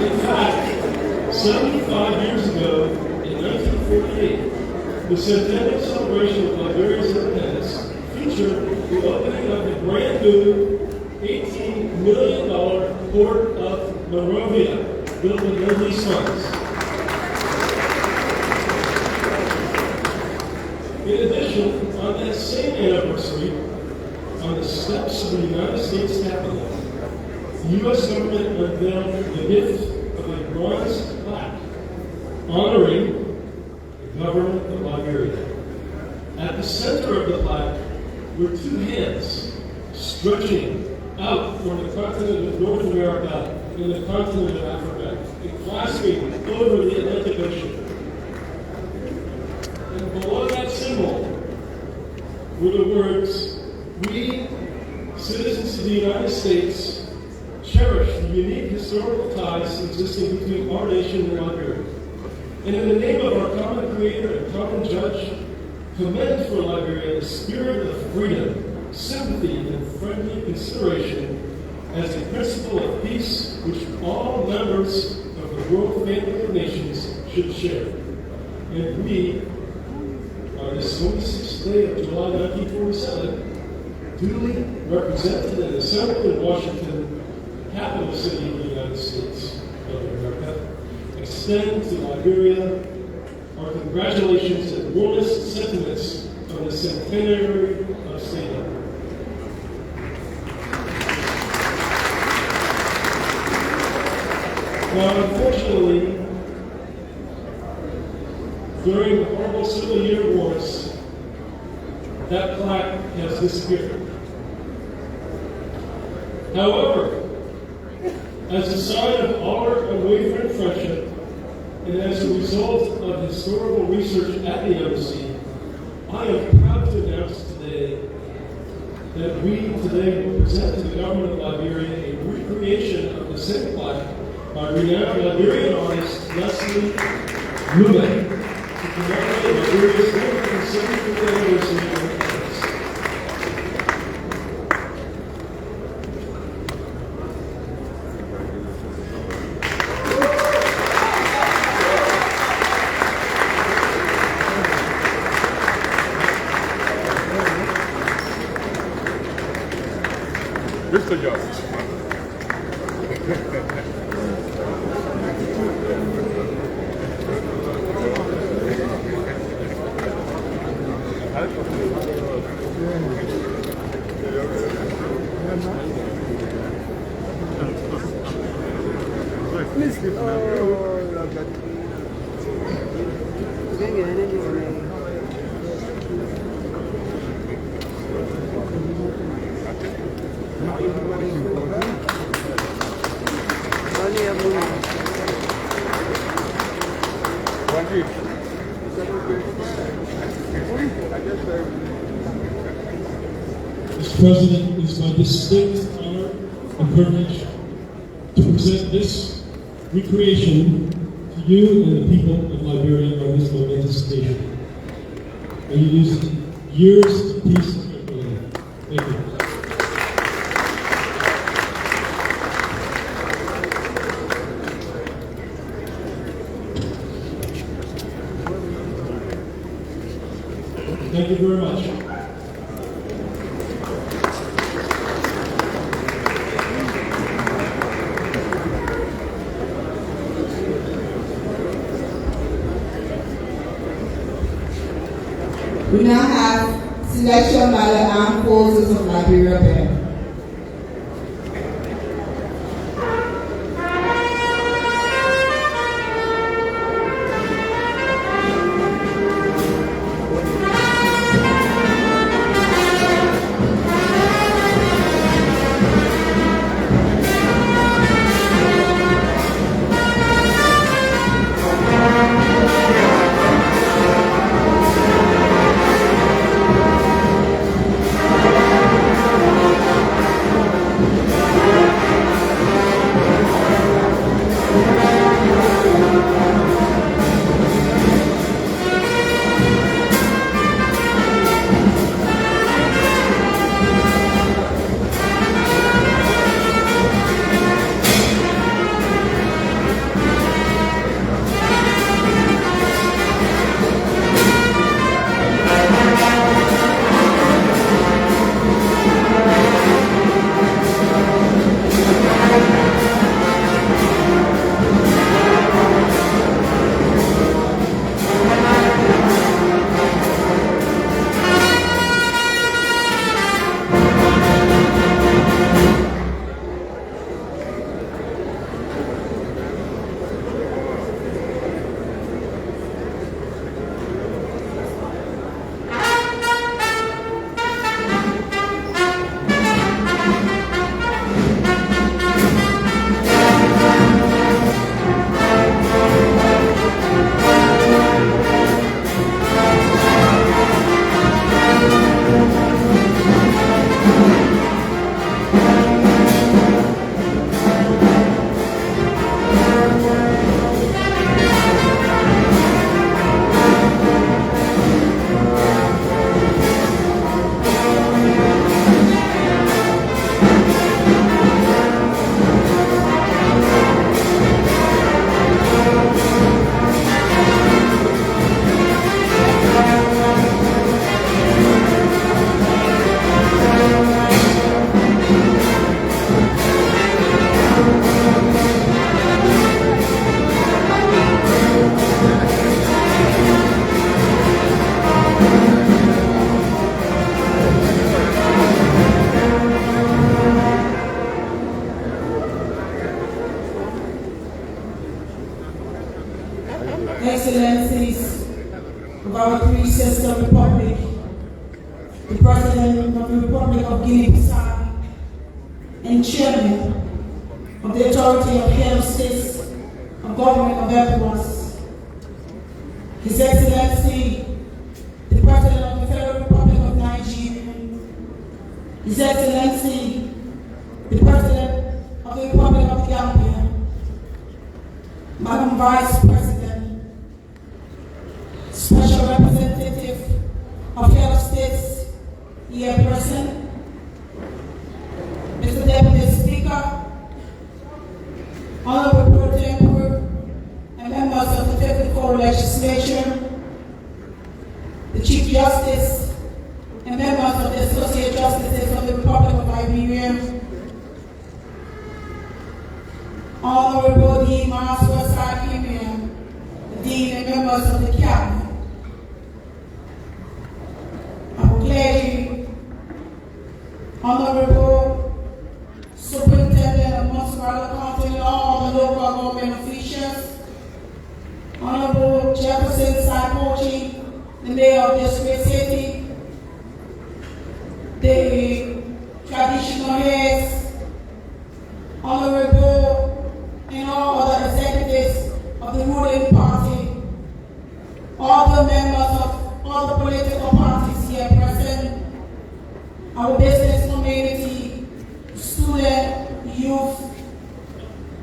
In fact, 75 years ago, in 1948, the centennial celebration of Liberia's independence featured the opening of the brand new $18 million port of Monrovia, built with these funds. In addition, on that same anniversary, on the steps of the United States Capitol, the U.S. government unveiled the gift of a bronze plaque honoring the government of Liberia. At the center of the plaque were two hands stretching out from the continent of North America and the continent of Africa and clasping over the Atlantic Ocean. And below that symbol were the words, "We, citizens of the United States, cherish the unique historical ties existing between our nation and Liberia. And in the name of our common creator and common judge, commend for Liberia the spirit of freedom, sympathy, and friendly consideration as a principle of peace which all members of the world family of nations should share. And we, on this 26th day of July 1947, duly represented and assembled in Washington, the capital city of the United States of America, extend to Liberia our congratulations and warmest sentiments on the centenary of statehood. Now, unfortunately, during the horrible Civil Year wars, that plaque has disappeared. However, as a sign of our unwavering friendship, and as a result of historical research at the embassy, I am proud to announce today that we today will present to the government of Liberia a recreation of the same plaque by renowned Liberian artist Leslie Lube to commemorate Liberia's 175th anniversary of independence. Mr. Judge. Mr. President, it is my distinct honor and privilege to present this recreation to you and the people of Liberia on this momentous occasion. May you use years of peace and tranquility. Thank you. Thank you very much. We now have selection by the Armed Forces of Liberia Band. Excellencies of our three sister republic, the President of the Republic of Guinea-Bissau, and Chairman of the Authority of Head of States of Government of ECOWAS, His Excellency, the President of the Federal Republic of Nigeria, His Excellency, the President of the Republic of Gambia, Madam Vice President, Special Representative of Head of States here present, Mr. Deputy Speaker, Honorable Pro Tempore, and members of the 54th Legislature, the Chief Justice, and members of the Associate Justices of the Republic of Liberia, Honorable Dean Maswa Sakimian, the Dean and members of the Cabinet, our clergy, Honorable Superintendent of Monrovia County and all the local government officials, Honorable Jefferson Saipochi, the Mayor of this great city, the traditional heads, Honorable and all other executives of the ruling party, all the members of all the political parties here present, our business community, student, youth,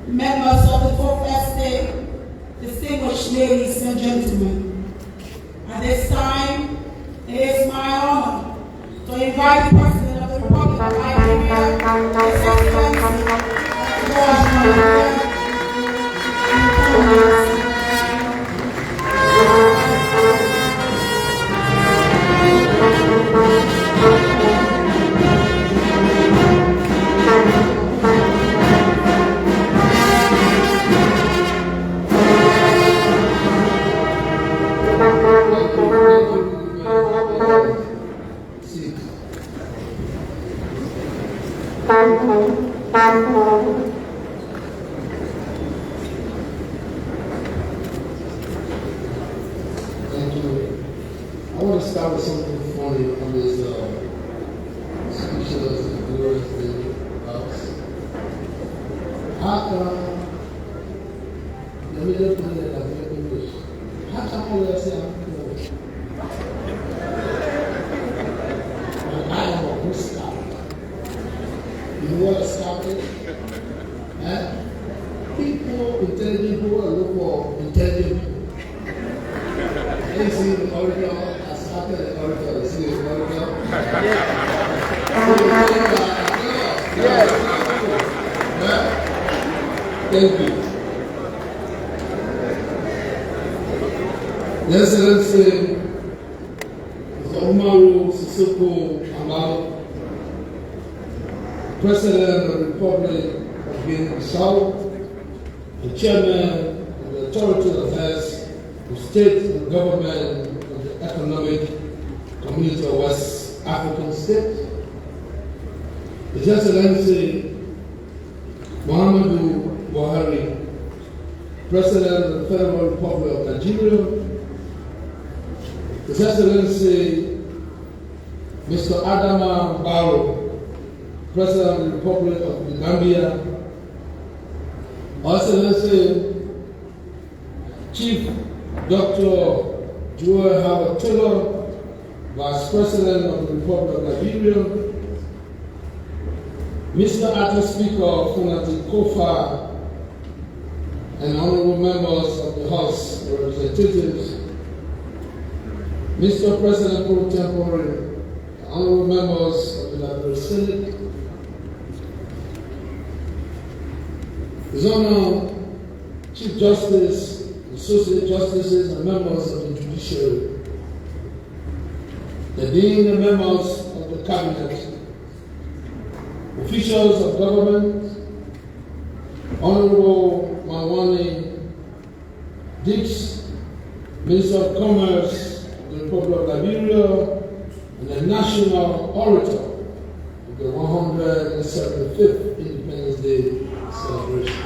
members of the Fourth Estate, distinguished ladies and gentlemen. At this time, it is my honor to invite the President of the Republic of Liberia, His Excellency, I want to start with something funny on this speech of the glorious day house. How come, let me look at it in English. How come all that say I'm poor? And I am a good scholar. You know what a scholar is? People, intelligent people, look for intelligent people. They see the oracle, I started the oracle, they see the oracle. Thank you. The Excellency, Mr. Umaru Sissoko Amado, President of the Republic of Guinea-Bissau, the Chairman of the Authority of Affairs of State and Government of the Economic Community of West African States, His Excellency Muhammadu Buhari, President of the Federal Republic of Nigeria, His Excellency Mr. Adama Barrow, President of the Republic of the Gambia, Her Excellency Chief Dr. Joel Howard Taylor, Vice President of the Republic of Liberia, Mr. Acting Speaker Funati Kofa, and honorable members of the House of Representatives, Mr. President Pro Tempore, honorable members of the Liberia Senate, His Honor Chief Justice, Associate Justices, and members of the Judiciary, the Dean and members of the Cabinet, officials of government, Honorable Mawani Dix, Minister of Commerce of the Republic of Liberia, and the National Orator of the 175th Independence Day celebration.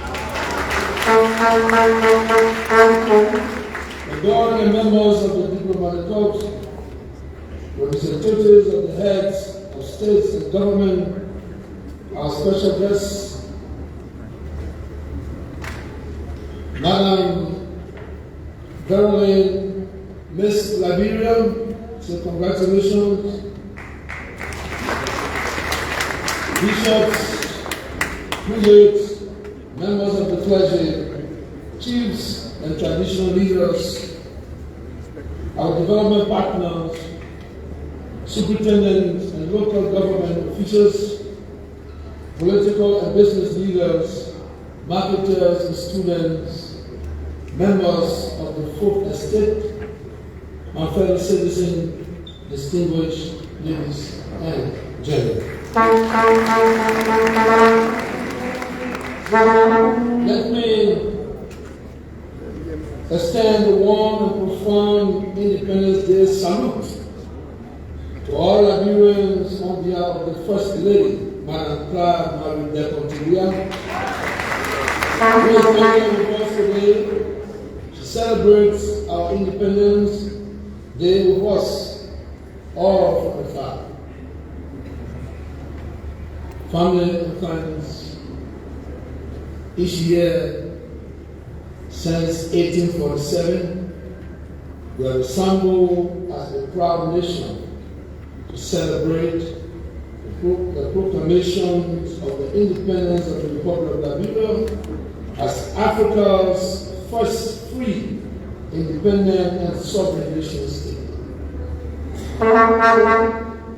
board and members of the diplomatic corps, representatives of the heads of states and government, our special guests, Madam Caroline, Miss Liberia, so congratulations. Bishops, prelates, members of the clergy, chiefs and traditional leaders, our development partners, superintendents and local government officials, political and business leaders, marketers and students, members of the Fourth Estate, my fellow citizens, distinguished ladies and gentlemen. Let me extend a warm and profound Independence Day salute to all Liberians on behalf of the First Lady, Madam Clara Marie-Decontilia. Who is here with us today. She celebrates our Independence Day with us, all from afar. Family and friends, each year since 1847, we have assembled as a proud nation to celebrate the proclamations of the independence of the Republic of Liberia as Africa's first free, independent, and sovereign nation state.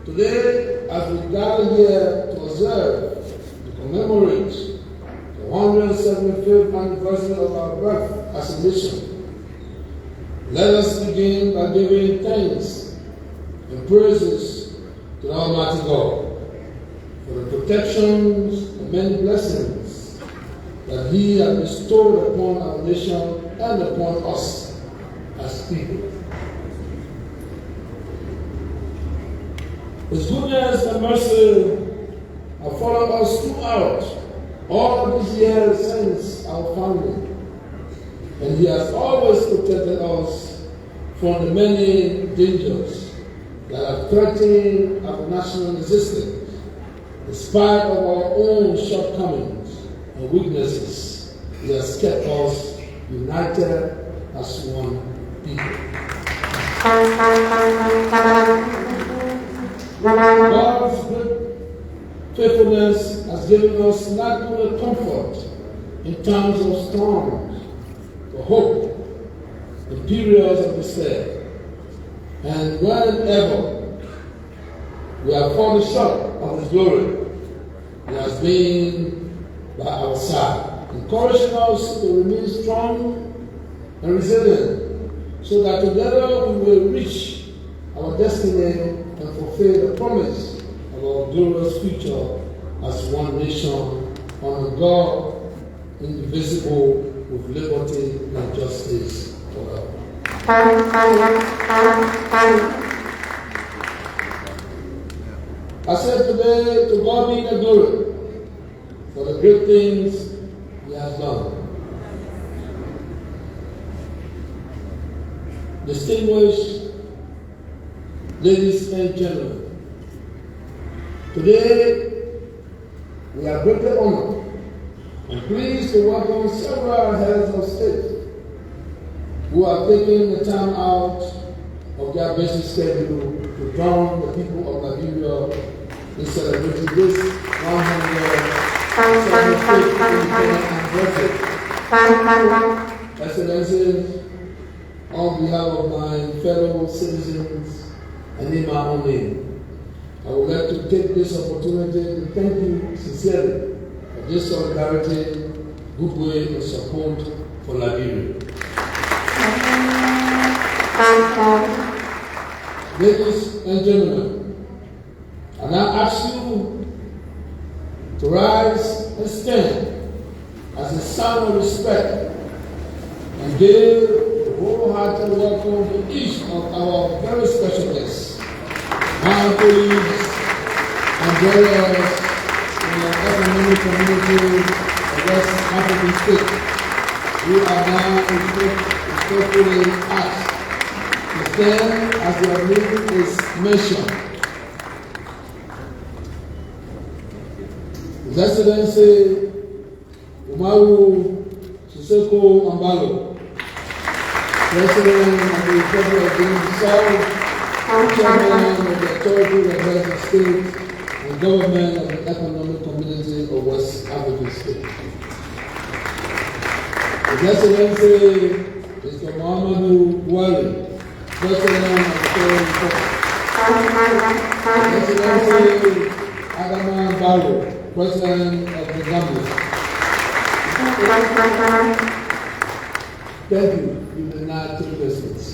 Today, as we gather here to observe, to commemorate the 175th anniversary of our birth as a nation, let us begin by giving thanks and praises to Almighty God for the protections and many blessings that He has bestowed upon our nation and upon us as people. His goodness and mercy have followed us throughout all these years since our founding, and He has always protected us from the many dangers that have threatened our national existence, in spite of our own shortcomings and weaknesses. He has kept us united as one people. God's great faithfulness has given us not only comfort in times of storms, but hope in periods of despair. And whenever we have fallen short of His glory, He has been by our side, encouraging us to remain strong and resilient, so that together we will reach our destiny and fulfill the promise of our glorious future as one nation under God, indivisible, with liberty and justice forever. I said today, to God be the glory for the great things He has done. Distinguished ladies and gentlemen, today we are greatly honored and pleased to welcome several heads of state who have taken the time out of their busy schedule to join the people of Liberia in celebrating this 175th anniversary. Excellencies, on behalf of my fellow citizens and in my own name, I would like to take this opportunity to thank you sincerely for this solidarity, goodwill, and support for Liberia. Ladies and gentlemen, I now ask you to rise and stand as a sign of respect and give a wholehearted welcome to each of our very special guests, my colleagues and brothers in the economic community of West African states. We are now faithfully asked to stand as their name is mentioned. His Excellency Umaru Sisoko Ambalo, President of the Republic of Guinea-Bissau, Chairman of the Authority of Western States, and Government of the Economic Community of West African States. His Excellency Mr. Muhammadu Buhari, President of the Federal Republic. His Excellency Adama Barrow, President of the Gambia. Thank you. You may now take your seats.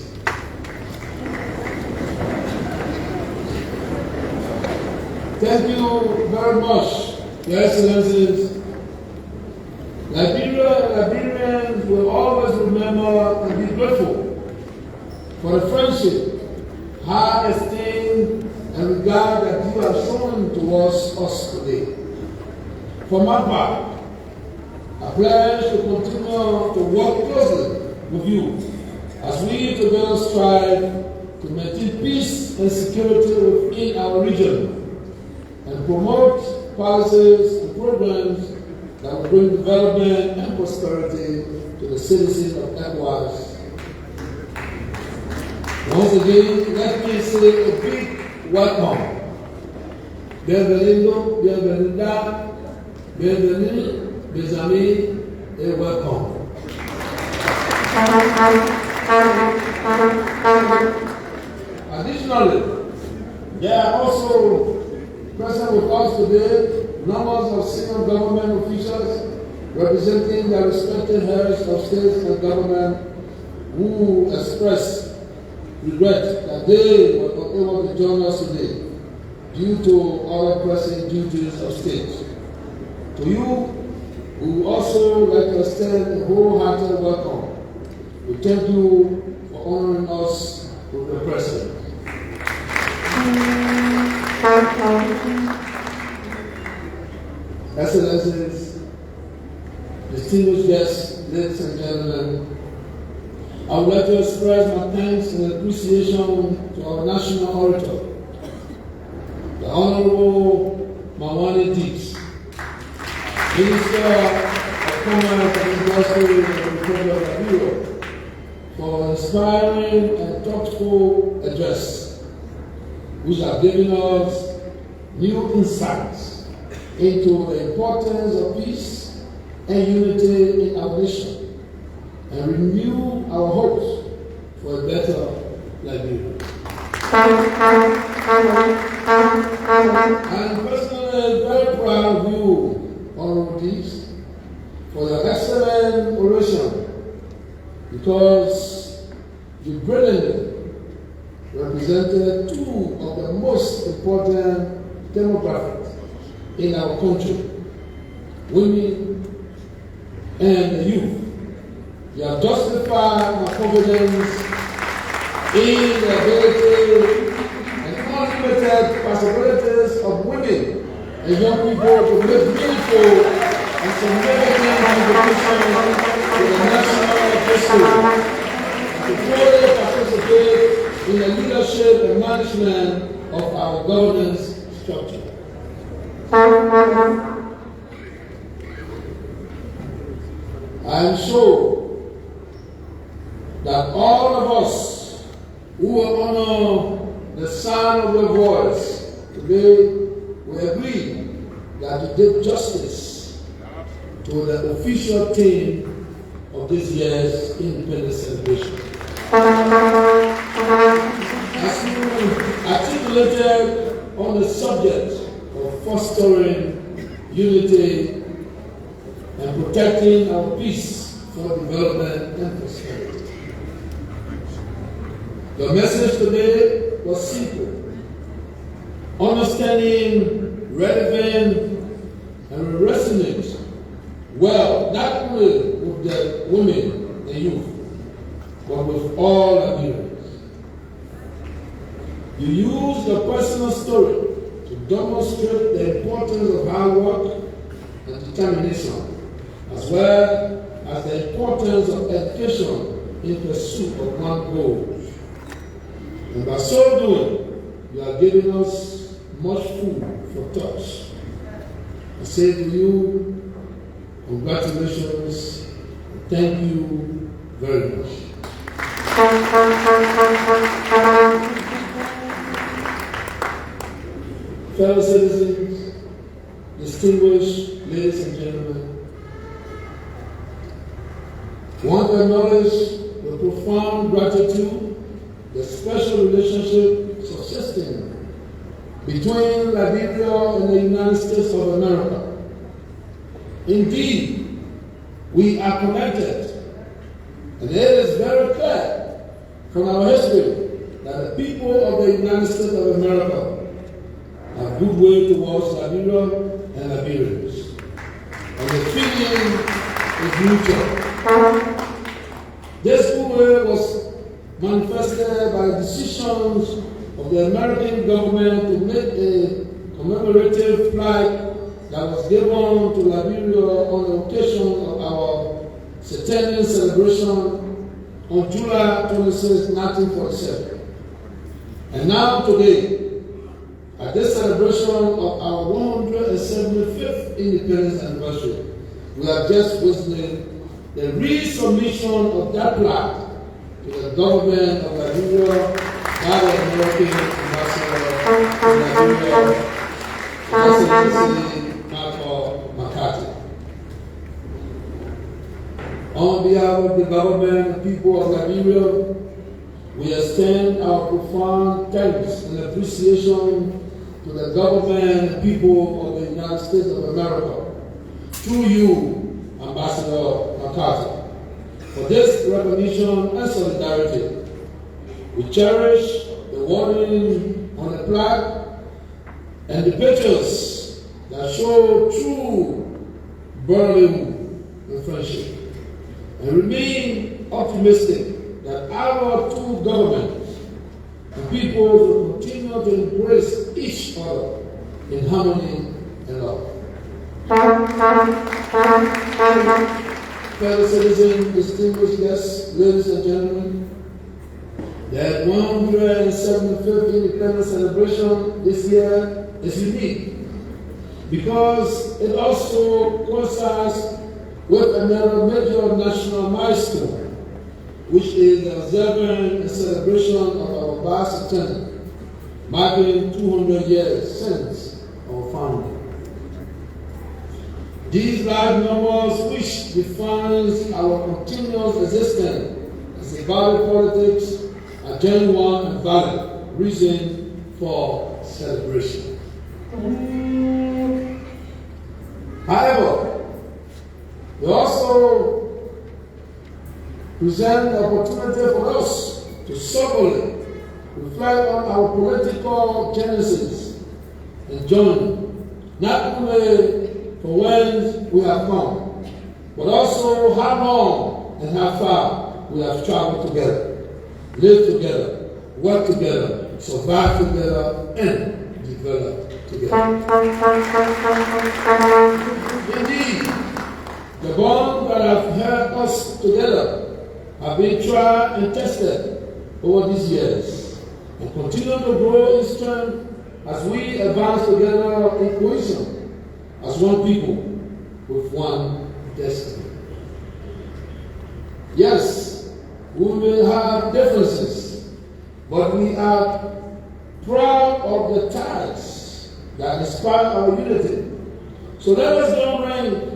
Thank you very much, Your Excellencies. Liberia and Liberians will always remember and be grateful for the friendship, high esteem, and regard that you have shown towards us today. For my part, I pledge to continue to work closely with you as we together strive to maintain peace and security within our region and promote policies and programs that will bring development and prosperity to the citizens of ECOWAS. Once again, let me say a big welcome. Bienvenido, bienvenida, bienvenue, mes amis, et welcome. Additionally, there are also present with us today numbers of senior government officials representing their respective heads of states and government who express regret that they were not able to join us today due to other pressing duties of state. To you, we would also like to extend a wholehearted welcome. We thank you for honoring us with your presence. Excellencies, distinguished guests, ladies and gentlemen, I would like to express my thanks and appreciation to our national orator, the Honorable Mawani Deeks, Minister of Commerce and Industry of the Republic of Liberia, for inspiring and thoughtful address, which have given us new insights into the importance of peace and unity in our nation, and renew our hopes for a better Liberia. I am personally very proud of you, Honorable Deeks, for your excellent oration, because you brilliantly represented two of the most important demographics in our country, women and the youth. You have justified my confidence in the ability and unlimited possibilities of women and young people to make meaningful and significant contributions to the national history, to fully participate in the leadership and management of our governance structure. I am sure that all of us who will honor the sound of your voice today will agree that you did justice to the official theme of this year's Independence celebration. As you articulated on the subject of fostering unity and protecting our peace for development and prosperity. The message today was simple: understanding, relevant, and resonant well, not only with the women and youth, but with all Liberians. You use the personal story to demonstrate the importance of hard work and determination, as well as the importance of education in pursuit of one goal. And by so doing, you are giving us much food for thought. I say to you, congratulations, and thank you very much. Fellow citizens, distinguished ladies and gentlemen, I want to acknowledge the profound gratitude, the special relationship subsisting between Liberia and the United States of America. Indeed, we are connected, and it is very clear from our history that the people of the United States of America have goodwill towards Liberia and Liberians, and the feeling is mutual. This goodwill was manifested by decisions of the American government to make a commemorative flag that was given to Liberia on the occasion of our centennial celebration on July 26, 1947. And now today, at this celebration of our 175th independence anniversary, we have just witnessed the resubmission of that plaque to the government of Liberia by the American ambassador to Liberia, McCarthy. On behalf of the government and people of Liberia, we extend our profound thanks and appreciation to the government and people of the United States of America, through you, Ambassador McCarthy, for this recognition and solidarity. We cherish the wording on the plaque and the pictures that show true brotherhood and friendship, and remain optimistic that our two governments and people will continue to embrace each other in harmony and love. Fellow citizens, distinguished guests, ladies and gentlemen, the 175th independence celebration this year is unique because it also coincides with another major national milestone, which is the observance and celebration of our bicentennial, marking 200 years since our founding. These large numbers, which defines our continuous existence as a body politics, are genuine and valid reason for celebration. However, they also present the opportunity for us to soberly reflect on our political genesis and journey, not only for whence we have come, but also how long and how far we have traveled together, lived together, worked together, survived together, and developed together. Indeed, the bonds that have held us together have been tried and tested over these years and continue to grow in strength as we advance together in cohesion as one people with one destiny. Yes, we may have differences, but we are proud of the ties that inspire our unity. So let us join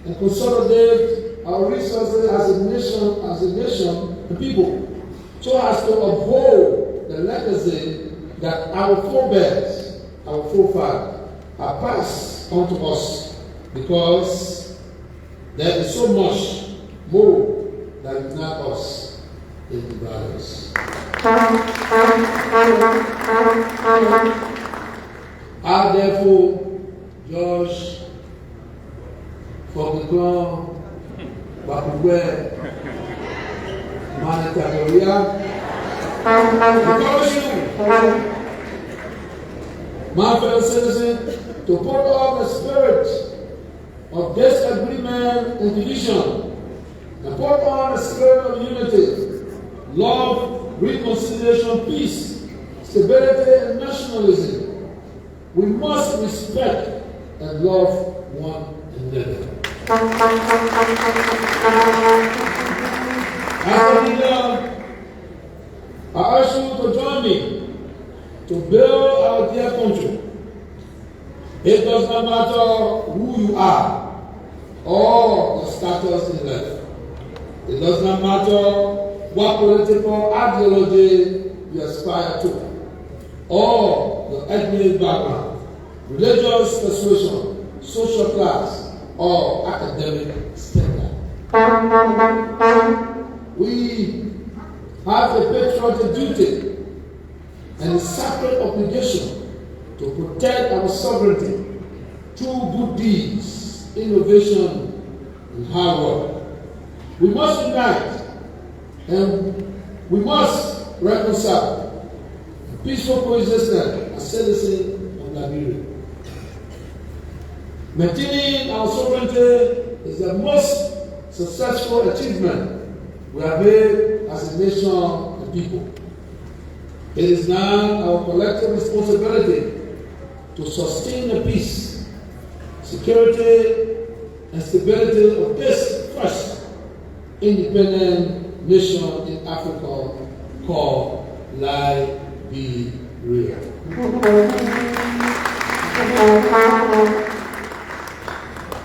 and consolidate our resources as a nation and people, so as to uphold the legacy that our forebears, our forefathers, have passed on to us, because there is so much more that unites us in the brothers. I therefore judge from the ground Bakugwe Manitagoria because you, my fellow citizens, to put off the spirit of disagreement and division and put on the spirit of unity love, reconciliation, peace, stability, and nationalism. We must respect and love one another. As a leader, I urge you to join me to build our dear country. It does not matter who you are or your status in life. It does not matter what political ideology you aspire to, or your ethnic background, religious persuasion, social class, or academic standard. We have a patriotic duty and a sacred obligation to protect our sovereignty through good deeds, innovation, and hard work. We must unite and we must reconcile a peaceful coexistence as citizens of Liberia. Maintaining our sovereignty is the most successful achievement we have made as a nation and people. It is now our collective responsibility to sustain the peace, security, and stability of this first independent nation in Africa called Liberia.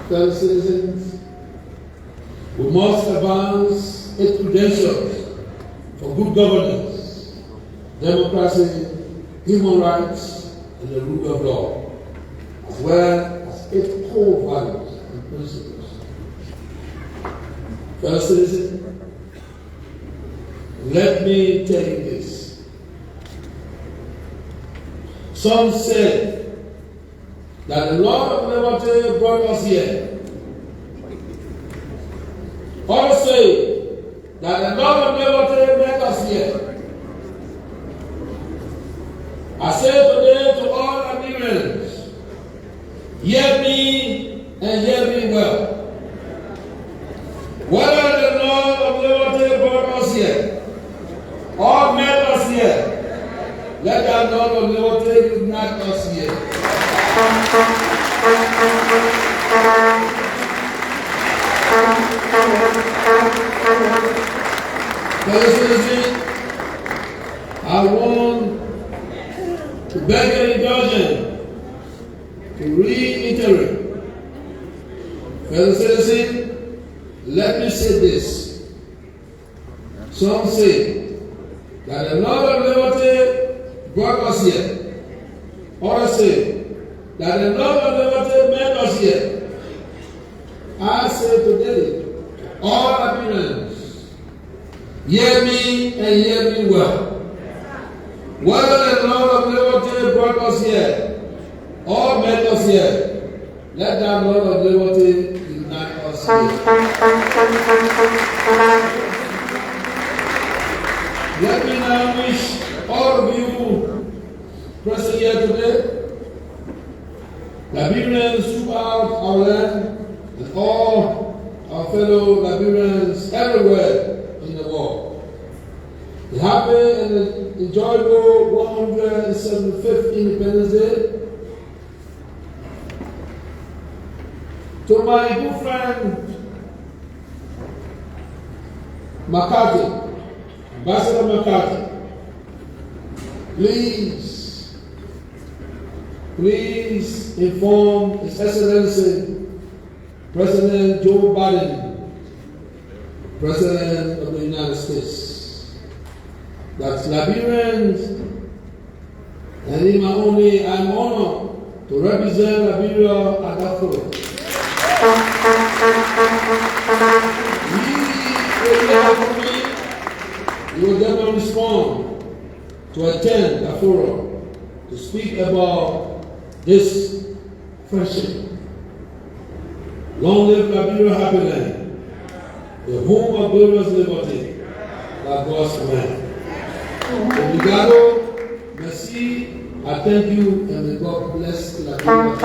Fellow citizens, we must advance its credentials for good governance, democracy, human rights, and the rule of law, as well as its core values and principles. Fellow citizens, let me tell you this. Some say that the Lord of liberty brought us here. Others say that the Lord of liberty made us here. I say today to all Liberians, hear me and hear me well. Whether the Lord of liberty brought us here or made us here, let the Lord of liberty unite us here. Fellow citizens, I want to beg your indulgence to reiterate. Fellow citizens, let me say this. Some say that the Lord of liberty brought us here. Others say that the Lord of liberty made us here. I say today, all Liberians, hear me and hear me well. Whether the Lord of liberty brought us here or made us here, let that Lord of liberty unite us here. Let me now wish all of you present here today, Liberians throughout our land, and all our fellow Liberians everywhere in the world, the happy and enjoyable 175th Independence Day. To my good friend McCarthy, Ambassador McCarthy, please inform His Excellency President Joe Biden, President of the United States, that Liberians and in my own way, I am honored to represent Liberia at that forum. We will definitely respond to attend the forum to speak about this friendship. Long live Liberia, happy land, the home of glorious liberty, by God's command. Obrigado, merci, I thank you, and may God bless Liberia.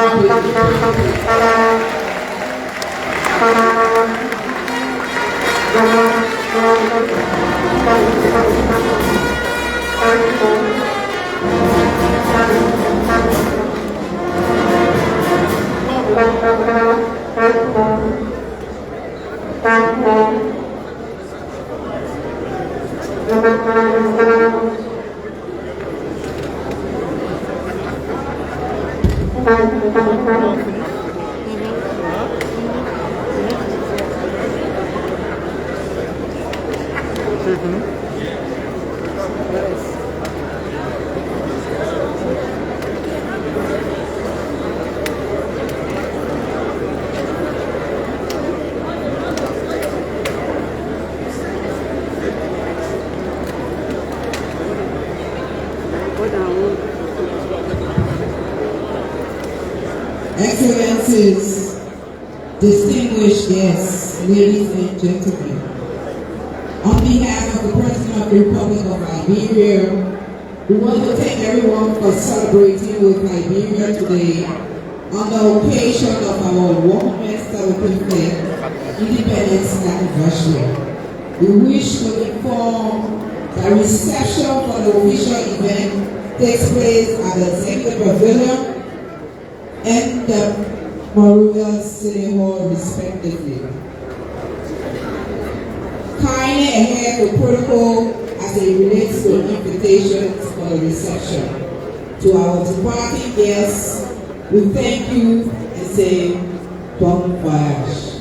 Excellencies, distinguished guests, ladies and gentlemen, on behalf of the President of the Republic of Liberia, we want to thank everyone for celebrating with Liberia today on the occasion of our 175th Independence Anniversary. We wish to inform that reception for the official event takes place at the Executive Pavilion and the Monrovia City Hall, respectively. Kindly adhere to protocol as it relates to invitations for the reception. To our departing guests, we thank you and say bon voyage.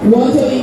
We want to